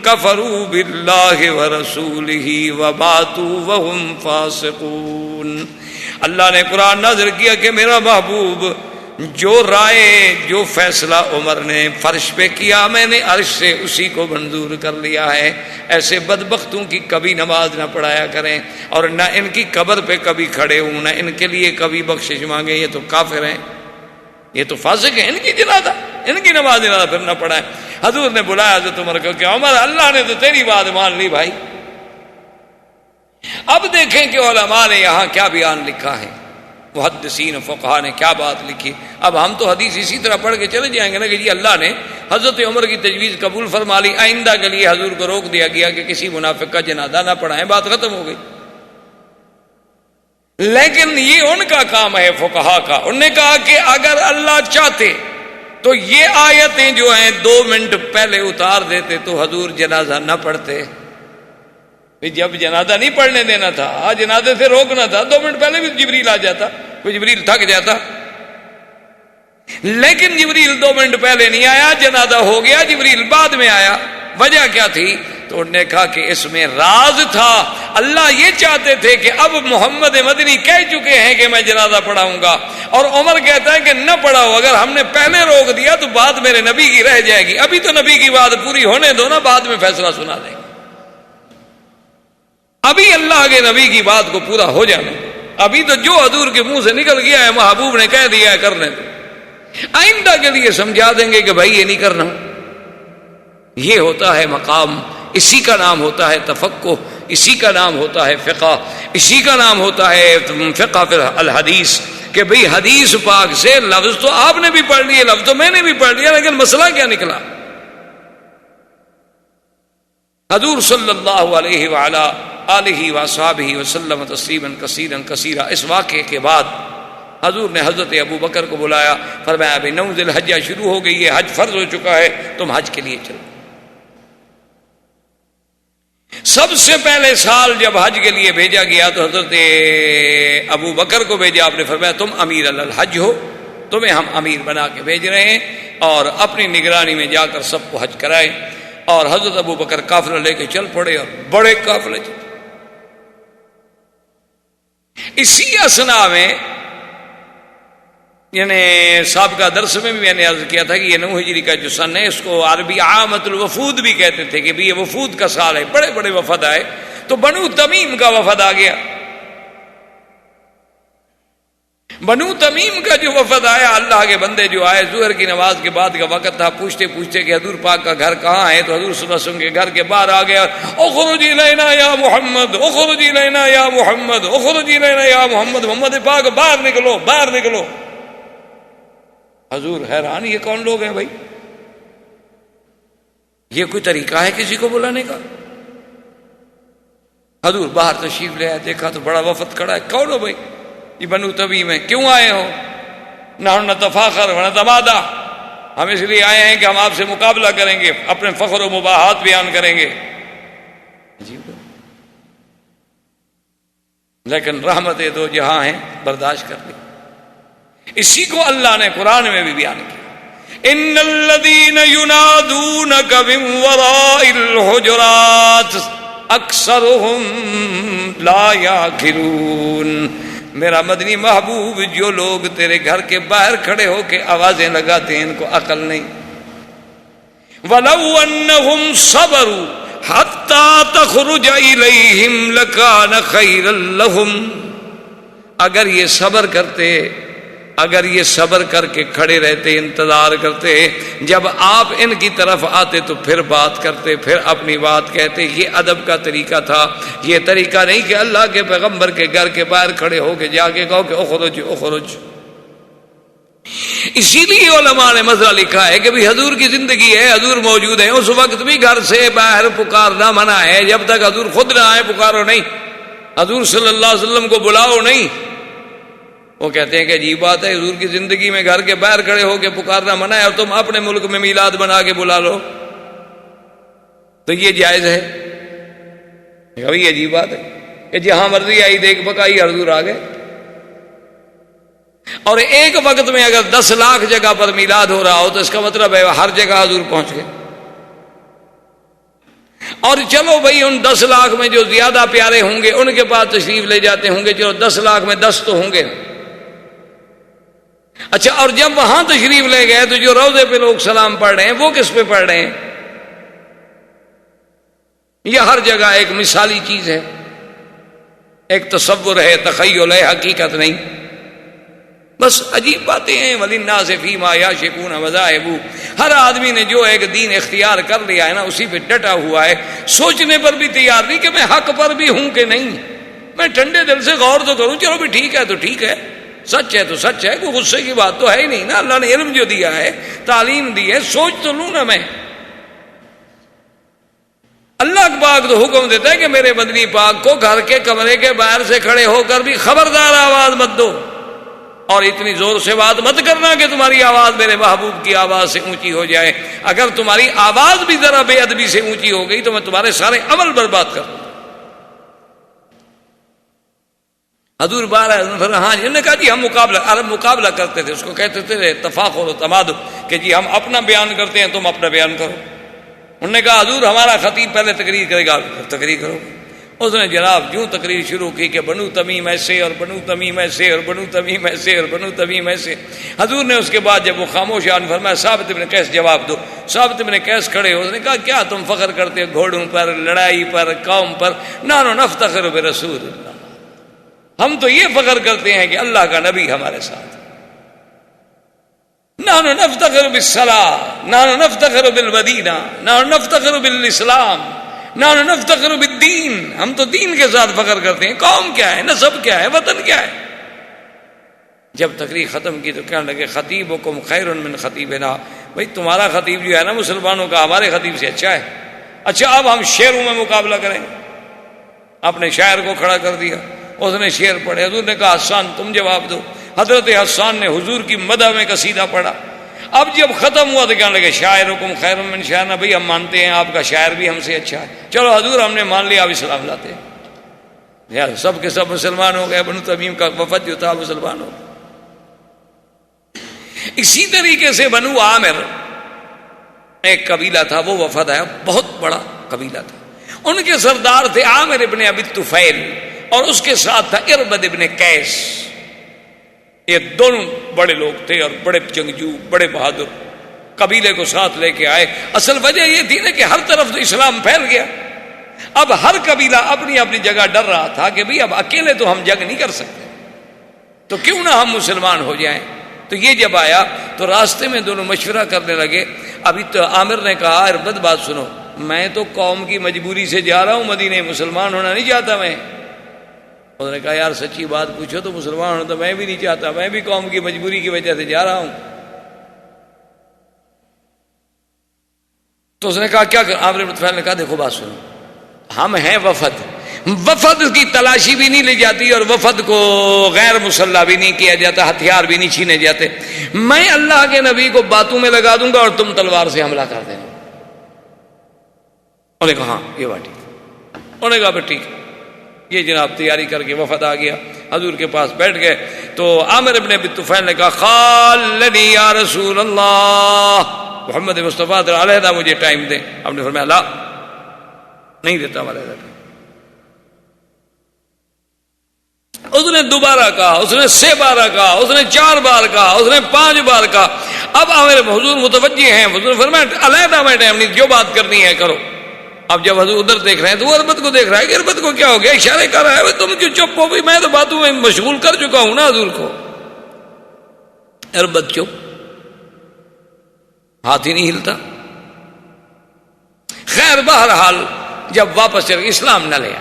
كَفَرُوا بِاللَّهِ وَرَسُولِهِ وَمَاتُوا وَهُمْ فَاسِقُونَ. اللہ نے قرآن نازل کیا کہ میرا محبوب جو رائے جو فیصلہ عمر نے فرش پہ کیا میں نے عرش سے اسی کو منظور کر لیا ہے. ایسے بدبختوں کی کبھی نماز نہ پڑھایا کریں اور نہ ان کی قبر پہ کبھی کھڑے ہوں، نہ ان کے لیے کبھی بخشش مانگیں. یہ تو کافر ہیں، یہ تو فاسق ہیں. ان کی جنازہ ان کی نماز جنازہ پھر نہ پڑھائیں. حضور نے بلایا حضرت عمر کو کہ عمر اللہ نے تو تیری بات مان لی بھائی. اب دیکھیں کہ علماء نے یہاں کیا بیان لکھا ہے، محدثین و فقہا نے کیا بات لکھی. اب ہم تو حدیث اسی طرح پڑھ کے چلے جائیں گے نا کہ جی اللہ نے حضرت عمر کی تجویز قبول فرما لی، آئندہ کے لیے حضور کو روک دیا گیا کہ کسی منافق کا جنازہ نہ پڑھائیں، بات ختم ہو گئی. لیکن یہ ان کا کام ہے فقہا کا. انہوں نے کہا کہ اگر اللہ چاہتے تو یہ آیتیں جو ہیں 2 منٹ پہلے اتار دیتے تو حضور جنازہ نہ پڑھتے. جب جنازہ نہیں پڑھنے دینا تھا، جنازے سے روکنا تھا، 2 منٹ پہلے بھی جبریل آ جاتا. کوئی جبریل تھک جاتا، لیکن جبریل 2 منٹ پہلے نہیں آیا، جنازہ ہو گیا، جبریل بعد میں آیا. وجہ کیا تھی؟ تو انہوں نے کہا کہ اس میں راز تھا. اللہ یہ چاہتے تھے کہ اب محمد مدنی کہہ چکے ہیں کہ میں جنازہ پڑھاؤں گا، اور عمر کہتا ہے کہ نہ پڑھاؤ، اگر ہم نے پہلے روک دیا تو بات میرے نبی کی رہ جائے گی. ابھی تو نبی کی بات پوری ہونے دو نا، بعد میں فیصلہ سنا دیں گے. ابھی اللہ کے نبی کی بات کو پورا ہو جانا، ابھی تو جو حضور کے منہ سے نکل گیا ہے محبوب نے کہہ دیا ہے کرنے دو. آئندہ کے لیے سمجھا دیں گے کہ بھائی یہ نہیں کرنا. یہ ہوتا ہے مقام، اسی کا نام ہوتا ہے تفقہ، اسی کا نام ہوتا ہے فقہ، اسی کا نام ہوتا ہے فقہ فی الحدیث. کہ بھئی حدیث پاک سے لفظ تو آپ نے بھی پڑھ لیے، لفظ تو میں نے بھی پڑھ لیا، لیکن مسئلہ کیا نکلا؟ حضور صلی اللہ علیہ وعلا آلہ وصحبہ وسلم تسلیما کثیرا کثیرا. اس واقعے کے بعد حضور نے حضرت ابو بکر کو بلایا، فرمایا ابھی 9 ذی الحجہ شروع ہو گئی ہے، حج فرض ہو چکا ہے، تم حج کے لیے چلو. سب سے پہلے سال جب حج کے لیے بھیجا گیا تو حضرت ابو بکر کو بھیجا. آپ نے فرمایا تم امیر علی الحج ہو، تمہیں ہم امیر بنا کے بھیج رہے ہیں، اور اپنی نگرانی میں جا کر سب کو حج کرائے. اور حضرت ابو بکر قافلہ لے کے چل پڑے، اور بڑے قافلے چلے. اسی اسنا میں یعنی سابقہ درس میں بھی میں نے عرض کیا تھا کہ یہ 9 ہجری کا جو سن ہے اس کو عربی عامت الوفود بھی کہتے تھے کہ یہ وفود کا سال ہے. بڑے بڑے وفد آئے، تو بنو تمیم کا وفد آ گیا. بنو تمیم کا جو وفد آیا، اللہ کے بندے جو آئے، ظہر کی نماز کے بعد کا وقت تھا، پوچھتے پوچھتے کہ حضور پاک کا گھر کہاں ہے؟ تو حضور صلی اللہ علیہ وسلم کے گھر کے باہر آ گیا، اخرج الینا یا محمد، اخرج الینا یا محمد، اخرج الینا یا محمد. محمد پاک باہر نکلو، باہر نکلو. حضور حیران، یہ کون لوگ ہیں بھائی؟ یہ کوئی طریقہ ہے کسی کو بلانے کا؟ حضور باہر تشریف لے آئے، دیکھا تو بڑا وفد کھڑا ہے. کون ہو بھائی؟ یہ بنو تمیم ہے. کیوں آئے ہو؟ نحن نتفاخر ونتمادح، ہم اس لیے آئے ہیں کہ ہم آپ سے مقابلہ کریں گے، اپنے فخر و مباحات بیان کریں گے. لیکن رحمت دو جہاں ہیں، برداشت کر لی. اسی کو اللہ نے قرآن میں بھی بیان کیا، ان الذین ینادونک من وراء الحجرات اکثرهم لا یعقلون. میرا مدنی محبوب، جو لوگ تیرے گھر کے باہر کھڑے ہو کے آوازیں لگاتے ہیں ان کو عقل نہیں. وَلَوْ أَنَّهُمْ صَبَرُوا حَتَّى تَخْرُجَ إِلَيْهِمْ لَكَانَ خَيْرًا لَهُمْ. اگر یہ صبر کرتے، اگر یہ صبر کر کے کھڑے رہتے، انتظار کرتے، جب آپ ان کی طرف آتے تو پھر بات کرتے، پھر اپنی بات کہتے. یہ ادب کا طریقہ تھا. یہ طریقہ نہیں کہ اللہ کے پیغمبر کے گھر کے باہر کھڑے ہو کے جا کے کہو کہ اخرج اخرج. اسی لیے علماء نے مسئلہ لکھا ہے کہ بھی حضور کی زندگی ہے، حضور موجود ہے، اس وقت بھی گھر سے باہر پکارنا منع ہے. جب تک حضور خود نہ آئے پکارو نہیں، حضور صلی اللہ علیہ وسلم کو بلاؤ نہیں. وہ کہتے ہیں کہ عجیب بات ہے، حضور کی زندگی میں گھر کے باہر کھڑے ہو کے پکارنا منع ہے، اور تم اپنے ملک میں میلاد بنا کے بلا لو تو یہ جائز ہے؟ کبھی عجیب بات ہے کہ جہاں مرضی آئی دیکھ پکائی حضور آ گئے. اور ایک وقت میں اگر 10 لاکھ جگہ پر میلاد ہو رہا ہو تو اس کا مطلب ہے ہر جگہ حضور پہنچ گئے. اور چلو بھائی ان 10 لاکھ میں جو زیادہ پیارے ہوں گے ان کے پاس تشریف لے جاتے ہوں گے، چلو 10 لاکھ میں 10 تو ہوں گے. اچھا، اور جب وہاں تشریف لے گئے تو جو روضے پہ لوگ سلام پڑھ رہے ہیں وہ کس پہ پڑھ رہے ہیں؟ یہ ہر جگہ ایک مثالی چیز ہے، ایک تصور ہے، تخیل ہے، حقیقت نہیں، بس عجیب باتیں ہیں. وَلِلنَّاسِ فِيمَا يَعْشِقُونَ مَذَاهِبُ. ہر آدمی نے جو ایک دین اختیار کر لیا ہے نا، اسی پہ ڈٹا ہوا ہے، سوچنے پر بھی تیار نہیں کہ میں حق پر بھی ہوں کہ نہیں. میں ٹھنڈے دل سے غور تو کروں، چلو بھی ٹھیک ہے تو ٹھیک ہے، سچ ہے تو سچ ہے، کوئی غصے کی بات تو ہے ہی نہیں نا. اللہ نے علم جو دیا ہے، تعلیم دی ہے، سوچ تو لوں نا میں. اللہ پاک تو حکم دیتا ہے کہ میرے مدنی پاک کو گھر کے کمرے کے باہر سے کھڑے ہو کر بھی خبردار آواز مت دو، اور اتنی زور سے بات مت کرنا کہ تمہاری آواز میرے محبوب کی آواز سے اونچی ہو جائے. اگر تمہاری آواز بھی ذرا بے ادبی سے اونچی ہو گئی تو میں تمہارے سارے عمل برباد کر دوں. حضور بار ہاں جی، نے کہا جی ہم عرب مقابلہ کرتے تھے، اس کو کہتے تھے تفاخر و تمادو، کہ جی ہم اپنا بیان کرتے ہیں، تم اپنا بیان کرو. انہوں نے کہا حضور ہمارا خطیب پہلے تقریر کرے گا، تقریر کرو. اس نے جناب یوں تقریر شروع کی کہ بنو تمیم ایسے اور بنو تمیم ایسے اور بنو تمیم ایسے اور بنو تمیم ایسے. حضور نے اس کے بعد جب وہ خاموش آن فرمایا ثابت بن قیس جواب دو. ثابت بن قیس کھڑے ہو، اس نے کہا کیا تم فخر کرتے ہو گھوڑوں پر، لڑائی پر، قوم پر؟ نحن نفتخر برسول اللہ، ہم تو یہ فخر کرتے ہیں کہ اللہ کا نبی ہمارے ساتھ. نحن نفتخر بالصلاة، نحن نفتخر بالمدینہ، نحن نفتخر بالاسلام، نحن نفتخر بالدین. ہم تو دین کے ساتھ فخر کرتے ہیں. قوم کیا ہے، نسب کیا ہے، وطن کیا ہے؟ جب تقریر ختم کی تو کہنے لگے خطیبکم خیر من خطیبنا. بھائی تمہارا خطیب جو ہے نا مسلمانوں کا، ہمارے خطیب سے اچھا ہے. اچھا اب ہم شعروں میں مقابلہ کریں. اپنے شاعر کو کھڑا کر دیا، اس نے شعر پڑھے. حضور نے کہا حسان تم جواب دو. حضرت حسان نے حضور کی مدح میں قصیدہ پڑھا. اب جب ختم ہوا تو کہنے لگے شاعرکم خیر من شاعرنا. بھئی ہم مانتے ہیں آپ کا شاعر بھی ہم سے اچھا ہے. چلو حضور ہم نے مان لیا، آپ اسلام لاتے ہیں. یار سب کے سب مسلمان ہو گئے. بنو تمیم کا وفد جو تھا مسلمان ہو گئے. اسی طریقے سے بنو عامر ایک قبیلہ تھا، وہ وفد ہے، بہت بڑا قبیلہ تھا. ان کے سردار تھے عامر ابن ابی طفیل، اور اس کے ساتھ تھا اربد ابن قیس. یہ دونوں بڑے لوگ تھے اور بڑے جنگجو، بڑے بہادر. قبیلے کو ساتھ لے کے آئے. اصل وجہ یہ تھی نا کہ ہر طرف تو اسلام پھیل گیا. اب ہر قبیلہ اپنی اپنی جگہ ڈر رہا تھا کہ بھئی اب اکیلے تو ہم جنگ نہیں کر سکتے، تو کیوں نہ ہم مسلمان ہو جائیں. تو یہ جب آیا تو راستے میں دونوں مشورہ کرنے لگے. ابھی تو عامر نے کہا اربد بات سنو، میں تو قوم کی مجبوری سے جا رہا ہوں مدینے، مسلمان ہونا نہیں چاہتا میں. انہوں نے کہا یار سچی بات پوچھو تو مسلمان ہونا تو میں بھی نہیں چاہتا، میں بھی قوم کی مجبوری کی وجہ سے جا رہا ہوں. تو اس نے کہا کیا کر؟ عامر بن طفیل نے کہا دیکھو بات سنو، ہم ہیں وفد، وفد کی تلاشی بھی نہیں لی جاتی اور وفد کو غیر مسلح بھی نہیں کیا جاتا، ہتھیار بھی نہیں چھینے جاتے. میں اللہ کے نبی کو باتوں میں لگا دوں گا اور تم تلوار سے حملہ کر دینا. انہوں نے کہا ہاں یہ بات ٹھیک. انہوں نے کہا پھر ٹھیک. یہ جناب تیاری کر کے وفد آ گیا، حضور کے پاس بیٹھ گئے. تو عامر ابن ابی طفیل نے کہا خالنی یا رسول اللہ، محمد مصطفیٰ علیحدہ مجھے ٹائم دیں. ہم نے فرمایا لا نہیں دیتا علیحدہ ٹائم. اس نے دوبارہ کہا، اس نے 6 بار کہا، اس نے 4 بار کہا، اس نے 5 بار کہا. اب عامر حضور متوجہ ہیں، حضور نے فرمایا علیحدہ میں ٹائم نہیں، جو بات کرنی ہے کرو. اب جب حضور ادھر دیکھ رہے ہیں تو وہ اربد کو دیکھ رہا ہے کہ اربد کو کیا ہو گیا، اشارے کر رہا ہے تم کیوں چپ ہو؟ بھائی میں تو باتوں میں مشغول کر چکا ہوں نا حضور کو. اربد چپ، ہاتھ ہی نہیں ہلتا. خیر بہرحال جب واپس چلے اسلام نہ لیا،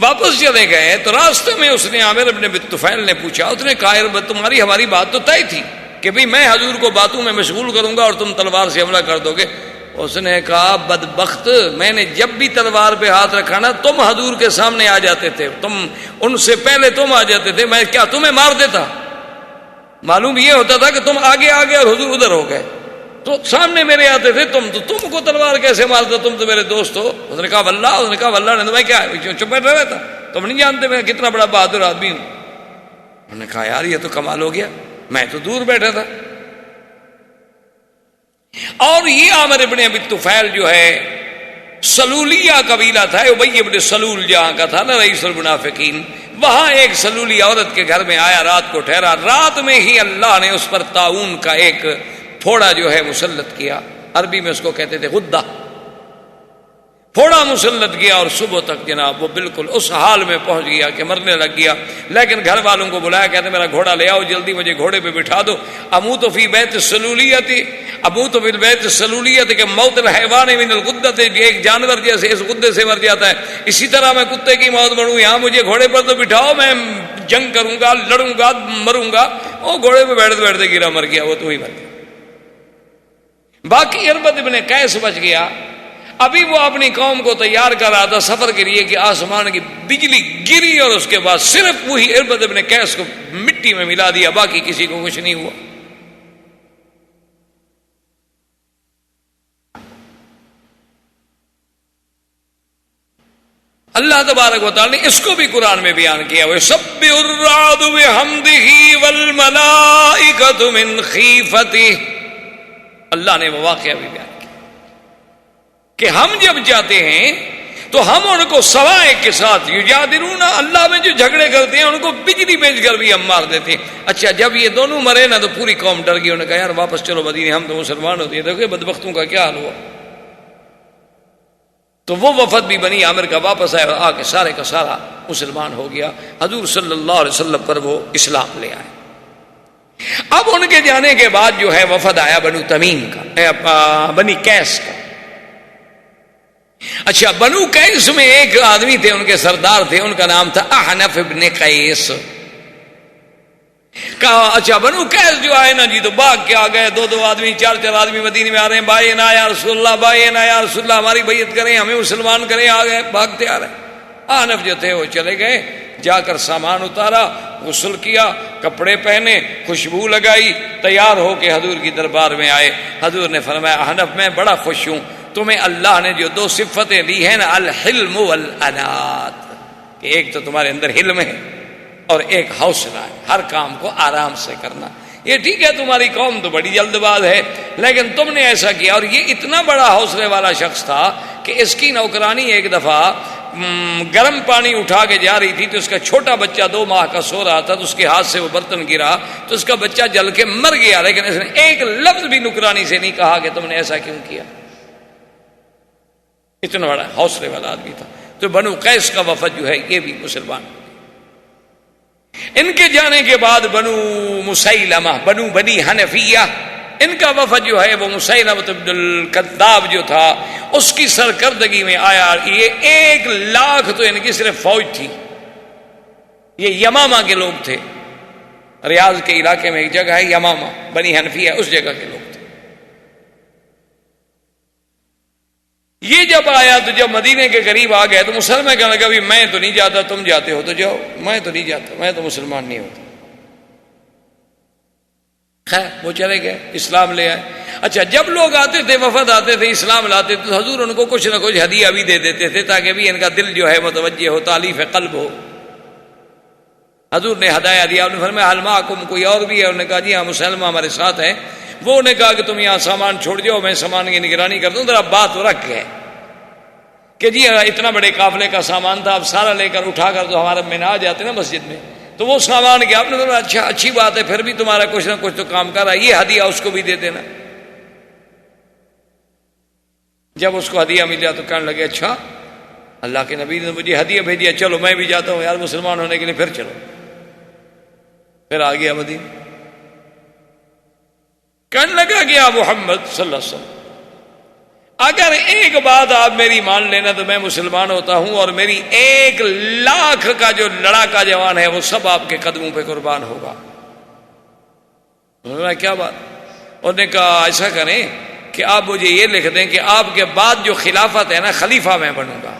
واپس چلے گئے تو راستے میں اس نے عامر ابن ابی طفیل نے پوچھا. اس نے کہا اربد تمہاری ہماری بات تو طے تھی کہ بھئی میں حضور کو باتوں میں مشغول کروں گا اور تم تلوار سے حملہ کر دو گے. اس نے کہا بدبخت، میں نے جب بھی تلوار پہ ہاتھ رکھا نا تم حضور کے سامنے آ جاتے تھے، تم ان سے پہلے تم آ جاتے تھے، میں کیا تمہیں مار دیتا؟ معلوم یہ ہوتا تھا کہ تم آگے آگے اور حضور ادھر ہو گئے، تو سامنے میرے آتے تھے تم، تو تم کو تلوار کیسے مارتا؟ تم تو میرے دوست ہو. اس نے کہا واللہ، اس نے کہا واللہ نے تو میں کیا چپ بیٹھ رہا تھا، تم نہیں جانتے میں کتنا بڑا بہادر آدمی ہوں. انہوں نے کہا یار یہ تو کمال ہو گیا، میں تو دور بیٹھا تھا. اور یہ عامر ابن ابی طفیل جو ہے سلولیہ قبیلہ تھا، ابی ابن سلول جہاں کا تھا نا رئیس المنافقین، وہاں ایک سلولی عورت کے گھر میں آیا، رات کو ٹھہرا، رات میں ہی اللہ نے اس پر طاعون کا ایک پھوڑا جو ہے مسلط کیا، عربی میں اس کو کہتے تھے غدہ، پھوڑا مسلط کیا، اور صبح تک جناب وہ بالکل اس حال میں پہنچ گیا کہ مرنے لگ گیا۔ لیکن گھر والوں کو بلایا، کہتے میرا گھوڑا لے آؤ جلدی، مجھے گھوڑے پہ بٹھا دو۔ اموت فی بیت السلولیت، اموت فی بیت السلولیت کہ موت الحیوان من الغدۃ، ایک جانور جیسے اس غدے سے مر جاتا ہے، اسی طرح میں کتے کی موت مروں، یہاں مجھے گھوڑے پر تو بٹھاؤ، میں جنگ کروں گا، لڑوں گا، مروں گا۔ وہ گھوڑے پہ بیٹھتے بیٹھتے گرا، مر گیا، وہ تو ہی مر گیا۔ باقی اربد ابن قیس بچ گیا۔ ابھی وہ اپنی قوم کو تیار کر رہا تھا سفر کے لیے کہ آسمان کی بجلی گری، اور اس کے بعد صرف وہی اربد ابن قیس کو مٹی میں ملا دیا، باقی کسی کو کچھ نہیں ہوا۔ اللہ تبارک و تعالی نے اس کو بھی قرآن میں بیان کیا، وَيُسَبِّحُ الرَّعْدُ بِحَمْدِهِ وَالْمَلَائِكَةُ مِنْ خِيفَتِهِ۔ اللہ نے وہ واقعہ بھی بیان کیا کہ ہم جب جاتے ہیں تو ہم ان کو سوائے کے ساتھ یجادلون، اللہ میں جو جھگڑے کرتے ہیں ان کو بجلی بھیج کر بھی ہم مار دیتے ہیں۔ اچھا جب یہ دونوں مرے نا تو پوری قوم ڈر گئی، انہوں نے کہا یار واپس چلو مدینے، ہم تو مسلمان ہوتے ہیں، دیکھو بدبختوں کا کیا حال ہوا۔ تو وہ وفد بھی بنی عامر کا واپس آیا اور آ کے سارے کا سارا مسلمان ہو گیا، حضور صلی اللہ علیہ وسلم پر وہ اسلام لے آئے۔ اب ان کے جانے کے بعد جو ہے وفد آیا بنو تمیم کا، بنی قیس کا۔ اچھا بنو قیس میں ایک آدمی تھے، ان کے سردار تھے، ان کا نام تھا احنف ابن قیس۔ کہا اچھا بنو قیس جو آئے نا جی تو باغ کے آ گئے، دو دو آدمی، چار چار آدمی مدینے میں آ رہے ہیں، بھائی نا یا رسول اللہ، بھائی نا یا رسول اللہ، ہماری بیعت کریں، ہمیں مسلمان کریں، آ گئے بھاگتے آ رہے ہیں۔ احنف جو تھے وہ چلے گئے، جا کر سامان اتارا، غسل کیا، کپڑے پہنے، خوشبو لگائی، تیار ہو کے حضور کی دربار میں آئے۔ حضور نے فرمایا احنف میں بڑا خوش ہوں، تمہیں اللہ نے جو دو صفتیں دی ہیں نا، الحلم والانات، کہ ایک تو تمہارے اندر حلم ہے اور ایک حوصلہ ہے، ہر کام کو آرام سے کرنا۔ یہ ٹھیک ہے تمہاری قوم تو بڑی جلد باز ہے، لیکن تم نے ایسا کیا۔ اور یہ اتنا بڑا حوصلے والا شخص تھا کہ اس کی نوکرانی ایک دفعہ گرم پانی اٹھا کے جا رہی تھی تو اس کا چھوٹا بچہ 2 ماہ کا سو رہا تھا، تو اس کے ہاتھ سے وہ برتن گرا تو اس کا بچہ جل کے مر گیا، لیکن اس نے ایک لفظ بھی نوکرانی سے نہیں کہا کہ تم نے ایسا کیوں کیا۔ اتنا بڑا حوصلے والا آدمی تھا۔ تو بنو قیس کا وفد جو ہے یہ بھی مسلمان۔ ان کے جانے کے بعد بنو مسیلمہ، بنی حنفیہ، ان کا وفد جو ہے وہ مسیلمہ بن الکذاب جو تھا اس کی سرکردگی میں آیا۔ یہ 1 لاکھ تو ان کی صرف فوج تھی۔ یہ یمامہ کے لوگ تھے، ریاض کے علاقے میں ایک جگہ ہے یمامہ، بنی حنفیہ اس جگہ کے لوگ تھے۔ یہ جب آیا تو جب مدینے کے قریب آ گئے تو مسلمان کہنے لگا میں تو نہیں جاتا، تم جاتے ہو تو جاؤ، میں تو نہیں جاتا، میں تو مسلمان نہیں ہوتا۔ خیر وہ چلے گئے، اسلام لے آئے۔ اچھا جب لوگ آتے تھے، وفد آتے تھے، اسلام لاتے تھے تو حضور ان کو کچھ نہ کچھ ہدیہ بھی دے دیتے تھے تاکہ بھی ان کا دل جو ہے متوجہ ہو، تالیف قلب ہو۔ حضور نے ہدایہ دیا، انہوں نے فرمایا حل معکم، کوئی اور بھی ہے؟ انہوں نے کہا جی ہاں مسلمہ ہمارے ساتھ ہے۔ وہ نے کہا کہ تم یہاں سامان چھوڑ جاؤ، میں سامان کی نگرانی کرتا ہوں۔ ذرا بات رکھ گئے کہ جی اتنا بڑے قافلے کا سامان تھا، اب سارا لے کر اٹھا کر تو ہمارے میں نہ آ جاتے نا مسجد میں، تو وہ سامان کیا آپ نے بولا اچھا اچھی بات ہے، پھر بھی تمہارا کچھ نہ کچھ تو کام کر رہا ہے، یہ ہدیہ اس کو بھی دے دینا۔ جب اس کو ہدیہ مل گیا تو کہنے لگے اچھا اللہ کے نبی نے مجھے ہدیہ بھیجیا، چلو میں بھی جاتا ہوں یار مسلمان ہونے کے لیے، پھر چلو، پھر آ گیا مدینہ۔ کہنے لگا کہ آپ محمد صلی اللہ علیہ وسلم اگر ایک بات آپ میری مان لینا تو میں مسلمان ہوتا ہوں، اور میری 1 لاکھ کا جو لڑاکا جوان ہے وہ سب آپ کے قدموں پہ قربان ہوگا۔ انہوں نے کیا بات؟ انہوں نے کہا ایسا کریں کہ آپ مجھے یہ لکھ دیں کہ آپ کے بعد جو خلافت ہے نا خلیفہ میں بنوں گا۔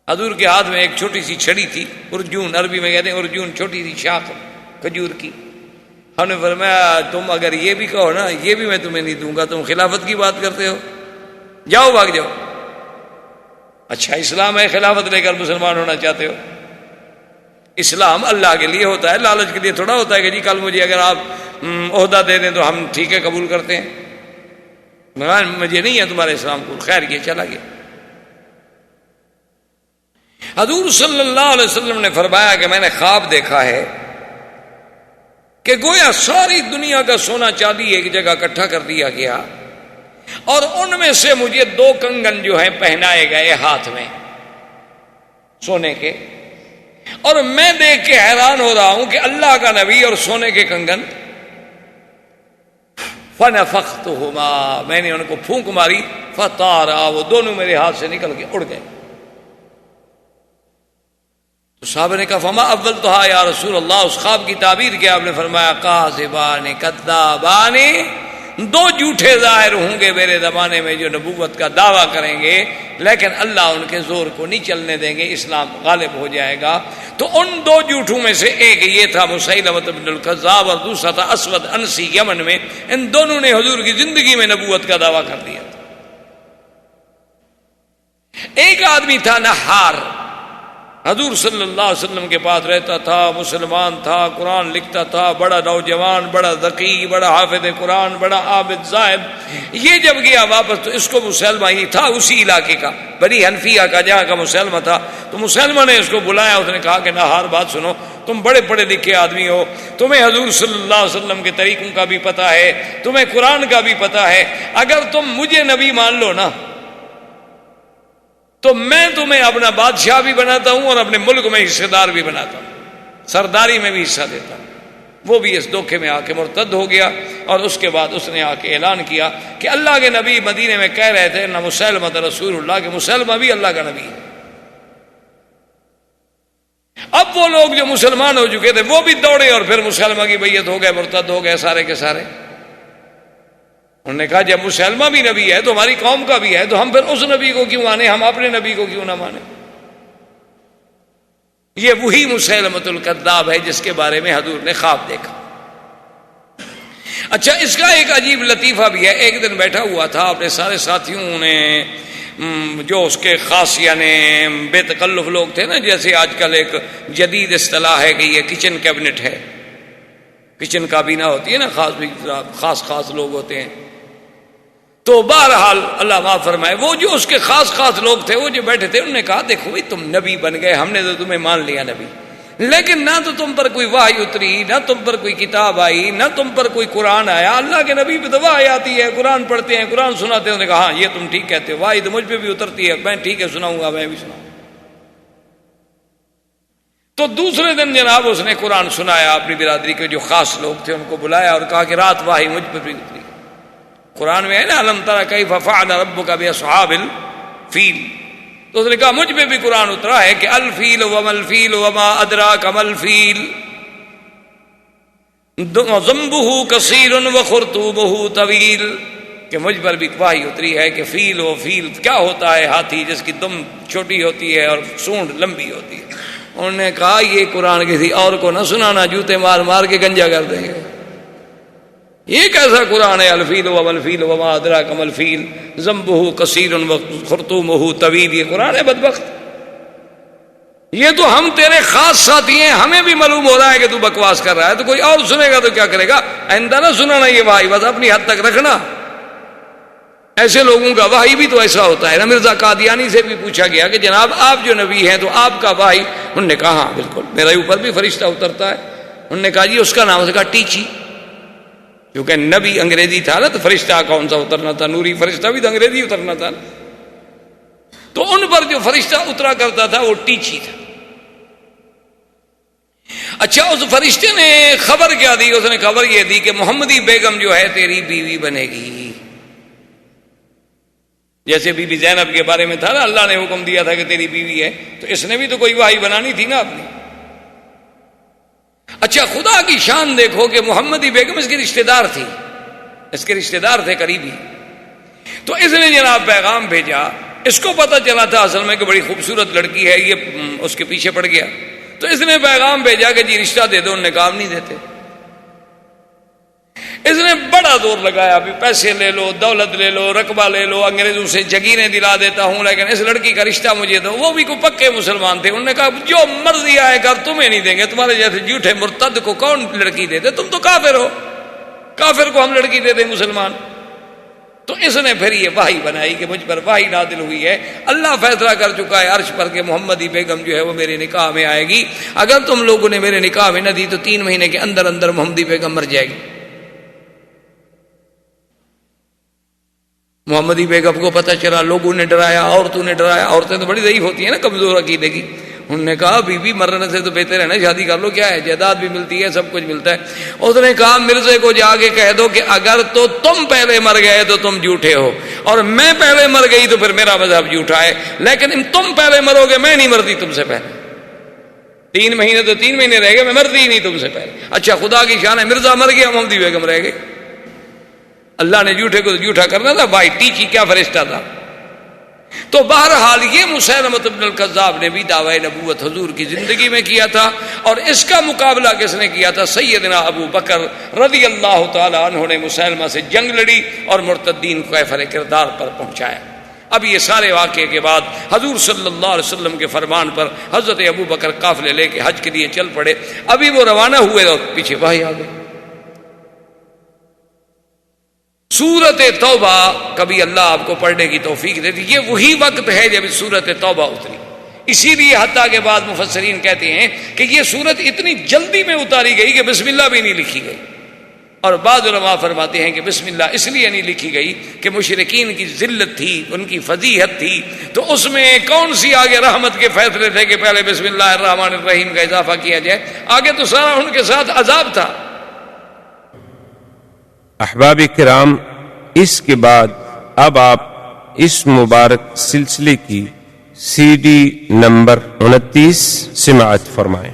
حضور کے ہاتھ میں ایک چھوٹی سی چھڑی تھی، ارجون، عربی میں کہتے ہیں ارجون، چھوٹی سی شاخ کھجور کی۔ ہم نے فرمایا تم اگر یہ بھی کہو نا یہ بھی میں تمہیں نہیں دوں گا، تم خلافت کی بات کرتے ہو، جاؤ بھاگ جاؤ۔ اچھا اسلام ہے خلافت لے کر مسلمان ہونا چاہتے ہو؟ اسلام اللہ کے لیے ہوتا ہے، لالچ کے لیے تھوڑا ہوتا ہے کہ جی کل مجھے اگر آپ عہدہ دے دیں تو ہم ٹھیک ہے قبول کرتے ہیں، مجھے نہیں ہے تمہارے اسلام کو۔ خیر یہ چلا گیا۔ حضور صلی اللہ علیہ وسلم نے فرمایا کہ میں نے خواب دیکھا ہے کہ گویا ساری دنیا کا سونا چاندی ایک جگہ اکٹھا کر دیا گیا اور ان میں سے مجھے 2 کنگن جو ہیں پہنائے گئے ہاتھ میں سونے کے، اور میں دیکھ کے حیران ہو رہا ہوں کہ اللہ کا نبی اور سونے کے کنگن، فنفختہما، میں نے ان کو پھونک ماری، فطارا، وہ دونوں میرے ہاتھ سے نکل کے اڑ گئے۔ تو صحابہ نے کہا فما اولتھا یا رسول اللہ، اس خواب کی تعبیر کیا؟ آپ نے فرمایا کاذبان کذابان، 2 جھوٹے ظاہر ہوں گے میرے زمانے میں جو نبوت کا دعویٰ کریں گے، لیکن اللہ ان کے زور کو نہیں چلنے دیں گے، اسلام غالب ہو جائے گا۔ تو ان 2 جھوٹوں میں سے ایک یہ تھا مسیلمہ بن الکذاب اور دوسرا تھا اسود انسی یمن میں۔ ان دونوں نے حضور کی زندگی میں نبوت کا دعویٰ کر دیا تھا۔ ایک آدمی تھا نحار، حضور صلی اللہ علیہ وسلم کے پاس رہتا تھا، مسلمان تھا، قرآن لکھتا تھا، بڑا نوجوان، بڑا ذکی، بڑا حافظ قرآن، بڑا عابد زاہد۔ یہ جب گیا واپس تو اس کو مسلمہ ہی تھا اسی علاقے کا، بنی حنفیہ کا، جہاں کا مسلمہ تھا۔ تو مسلمہ نے اس کو بلایا، اس نے کہا کہ نہار بات سنو، تم بڑے پڑھے لکھے آدمی ہو، تمہیں حضور صلی اللہ علیہ وسلم کے طریقوں کا بھی پتہ ہے، تمہیں قرآن کا بھی پتہ ہے، اگر تم مجھے نبی مان لو نا تو میں تمہیں اپنا بادشاہ بھی بناتا ہوں اور اپنے ملک میں حصے دار بھی بناتا ہوں، سرداری میں بھی حصہ دیتا ہوں۔ وہ بھی اس دھوکے میں آ کے مرتد ہو گیا، اور اس کے بعد اس نے آ کے اعلان کیا کہ اللہ کے نبی مدینے میں کہہ رہے تھے نہ مسلمہ رسول اللہ، کہ مسلمہ بھی اللہ کا نبی ہے۔ اب وہ لوگ جو مسلمان ہو چکے تھے وہ بھی دوڑے اور پھر مسلمہ کی بیعت ہو گئے، مرتد ہو گئے سارے کے سارے۔ انہوں نے کہا جب مسلمہ بھی نبی ہے تو ہماری قوم کا بھی ہے، تو ہم پھر اس نبی کو کیوں مانیں، ہم اپنے نبی کو کیوں نہ مانیں؟ یہ وہی مسیلمۃ الکذاب ہے جس کے بارے میں حضور نے خواب دیکھا۔ اچھا، اس کا ایک عجیب لطیفہ بھی ہے۔ ایک دن بیٹھا ہوا تھا، اپنے سارے ساتھیوں نے، جو اس کے خاص یعنی بے تکلف لوگ تھے نا، جیسے آج کل ایک جدید اصطلاح ہے کہ یہ کچن کیبنٹ ہے، کچن کابینہ ہوتی ہے نا، خاص لوگ ہوتے ہیں۔ تو بہرحال اللہ معاف فرمائے، وہ جو اس کے خاص لوگ تھے، وہ جو بیٹھے تھے، انہوں نے کہا دیکھو بھائی تم نبی بن گئے، ہم نے تو تمہیں مان لیا نبی، لیکن نہ تو تم پر کوئی وحی اتری، نہ تم پر کوئی کتاب آئی، نہ تم پر کوئی قرآن آیا۔ اللہ کے نبی پہ تو وحی آتی ہے، قرآن پڑھتے ہیں، قرآن سناتے ہیں۔ انہوں نے کہا ہاں یہ تم ٹھیک کہتے ہو، وحی تو مجھ پہ بھی اترتی ہے، میں ٹھیک ہے سناؤں گا، میں بھی سناؤں۔ تو دوسرے دن جناب اس نے قرآن سنایا، اپنی برادری کے جو خاص لوگ تھے ان کو بلایا اور کہا کہ رات وحی مجھ پہ بھی اتری۔ قرآن میں ہے نا الم تر کیف فعل ربک باصحاب الفیل، تو اس نے کہا مجھ پہ بھی قرآن اترا ہے کہ الفیل وما الفیل وما ادراک ما الفیل ذنبہ کثیر وخرطومہ طویل، کہ مجھ پر بھی وحی اتری ہے کہ فیل کیا ہوتا ہے، ہاتھی جس کی دم چھوٹی ہوتی ہے اور سونڈ لمبی ہوتی ہے۔ انہوں نے کہا یہ قرآن کسی اور کو نہ سنانا، جوتے مار مار کے گنجا کر دیں گے۔ یہ کیسا قرآن ہے الفیل وما الفیل وما ادراک ما الفیل ذنبہ کثیر وخرطومہ طویل؟ یہ قرآن ہے بدبخت، یہ تو ہم تیرے خاص ساتھی ہیں، ہمیں بھی معلوم ہو رہا ہے کہ تو بکواس کر رہا ہے، تو کوئی اور سنے گا تو کیا کرے گا؟ آئندہ نہ سنانا یہ وحی، بس اپنی حد تک رکھنا۔ ایسے لوگوں کا وحی بھی تو ایسا ہوتا ہے نا۔ مرزا قادیانی سے بھی پوچھا گیا کہ جناب آپ جو نبی ہیں تو آپ کا وحی، انہوں نے کہا ہاں بالکل میرے اوپر بھی فرشتہ اترتا ہے۔ انہوں نے کہا جی اس کا نام اس کا ٹیچی، کیونکہ نبی انگریزی تھا نا، تو فرشتہ کون سا اترنا تھا، نوری فرشتہ بھی تو انگریزی اترنا تھا، تو ان پر جو فرشتہ اترا کرتا تھا وہ ٹیچی تھا۔ اچھا، اس فرشتے نے خبر کیا دی؟ اس نے خبر یہ دی کہ محمدی بیگم جو ہے تیری بیوی بنے گی۔ جیسے بی بی زینب کے بارے میں تھا نا، اللہ نے حکم دیا تھا کہ تیری بیوی ہے، تو اس نے بھی تو کوئی وحی بنانی تھی نا اپنی۔ اچھا، خدا کی شان دیکھو کہ محمدی بیگم اس کی رشتہ دار تھی، اس کے رشتہ دار تھے قریبی۔ تو اس نے جناب پیغام بھیجا، اس کو پتہ چلا تھا اصل میں کہ بڑی خوبصورت لڑکی ہے، یہ اس کے پیچھے پڑ گیا، تو اس نے پیغام بھیجا کہ جی رشتہ دے دو۔ انہوں نے کہا نہیں دیتے۔ اس نے بڑا زور لگایا، بھی پیسے لے لو، دولت لے لو، رقبہ لے لو، انگریزوں سے جگیریں دلا دیتا ہوں، لیکن اس لڑکی کا رشتہ مجھے دو۔ وہ بھی کوئی پکے مسلمان تھے، انہوں نے کہا جو مرضی آئے کر، تمہیں نہیں دیں گے، تمہارے جیسے جھوٹے مرتد کو کون لڑکی دے دے، تم تو کافر ہو، کافر کو ہم لڑکی دے دیں مسلمان۔ تو اس نے پھر یہ وحی بنائی کہ مجھ پر وحی نازل ہوئی ہے، اللہ فیصلہ کر چکا ہے عرش پر کہ محمدی بیگم جو ہے وہ میرے نکاح میں آئے گی، اگر تم لوگوں نے میرے نکاح میں نہ دی تو 3 مہینے کے اندر اندر محمدی بیگم مر جائے گی۔ محمدی بیگم کو پتہ چلا، لوگوں نے ڈرایا، عورتوں نے ڈرایا، عورتیں تو بڑی ضعیف ہوتی ہیں نا، کمزور عقیدے کی، انہوں نے کہا بی بی مرنے سے تو بہتر ہے نا شادی کر لو، کیا ہے جائیداد بھی ملتی ہے، سب کچھ ملتا ہے۔ اس نے کہا مرزے کو جا کے کہہ دو کہ اگر تو تم پہلے مر گئے تو تم جھوٹے ہو، اور میں پہلے مر گئی تو پھر میرا مذہب جھوٹا ہے، لیکن تم پہلے مرو گے، میں نہیں مرتی تم سے پہلے، 3 مہینے تو 3 مہینے رہ گئے، میں مرتی ہی نہیں تم سے پہلے۔ اچھا خدا کی شان ہے، مرزا مر گیا، محمدی بیگم رہ گئی۔ اللہ نے جھوٹے کو تو جھوٹا کرنا تھا بھائی، ٹیچی کیا فرشتہ تھا۔ تو بہرحال یہ مسیلمہ ابن الکذاب نے بھی دعوی نبوت حضور کی زندگی میں کیا تھا، اور اس کا مقابلہ کس نے کیا تھا؟ سیدنا ابو بکر رضی اللہ تعالی عنہ نے مسیلمہ سے جنگ لڑی اور مرتدین کو کیفر کردار پر پہنچایا۔ اب یہ سارے واقعے کے بعد حضور صلی اللہ علیہ وسلم کے فرمان پر حضرت ابو بکر قافلے لے کے حج کے لیے چل پڑے۔ ابھی وہ روانہ ہوئے اور پیچھے وحی آ گئی۔ سورت توبہ کبھی اللہ آپ کو پڑھنے کی توفیق دیتی، یہ وہی وقت ہے جب سورت توبہ اتری۔ اسی لیے حتیٰ کے بعد مفسرین کہتے ہیں کہ یہ سورت اتنی جلدی میں اتاری گئی کہ بسم اللہ بھی نہیں لکھی گئی، اور بعض علماء فرماتے ہیں کہ بسم اللہ اس لیے نہیں لکھی گئی کہ مشرکین کی ذلت تھی، ان کی فضیحت تھی، تو اس میں کون سی آگے رحمت کے فیصلے تھے کہ پہلے بسم اللہ الرحمن الرحیم کا اضافہ کیا جائے، آگے تو سارا ان کے ساتھ عذاب تھا۔ احباب کرام، اس کے بعد اب آپ اس مبارک سلسلے کی CD نمبر 29 سماعت فرمائیں۔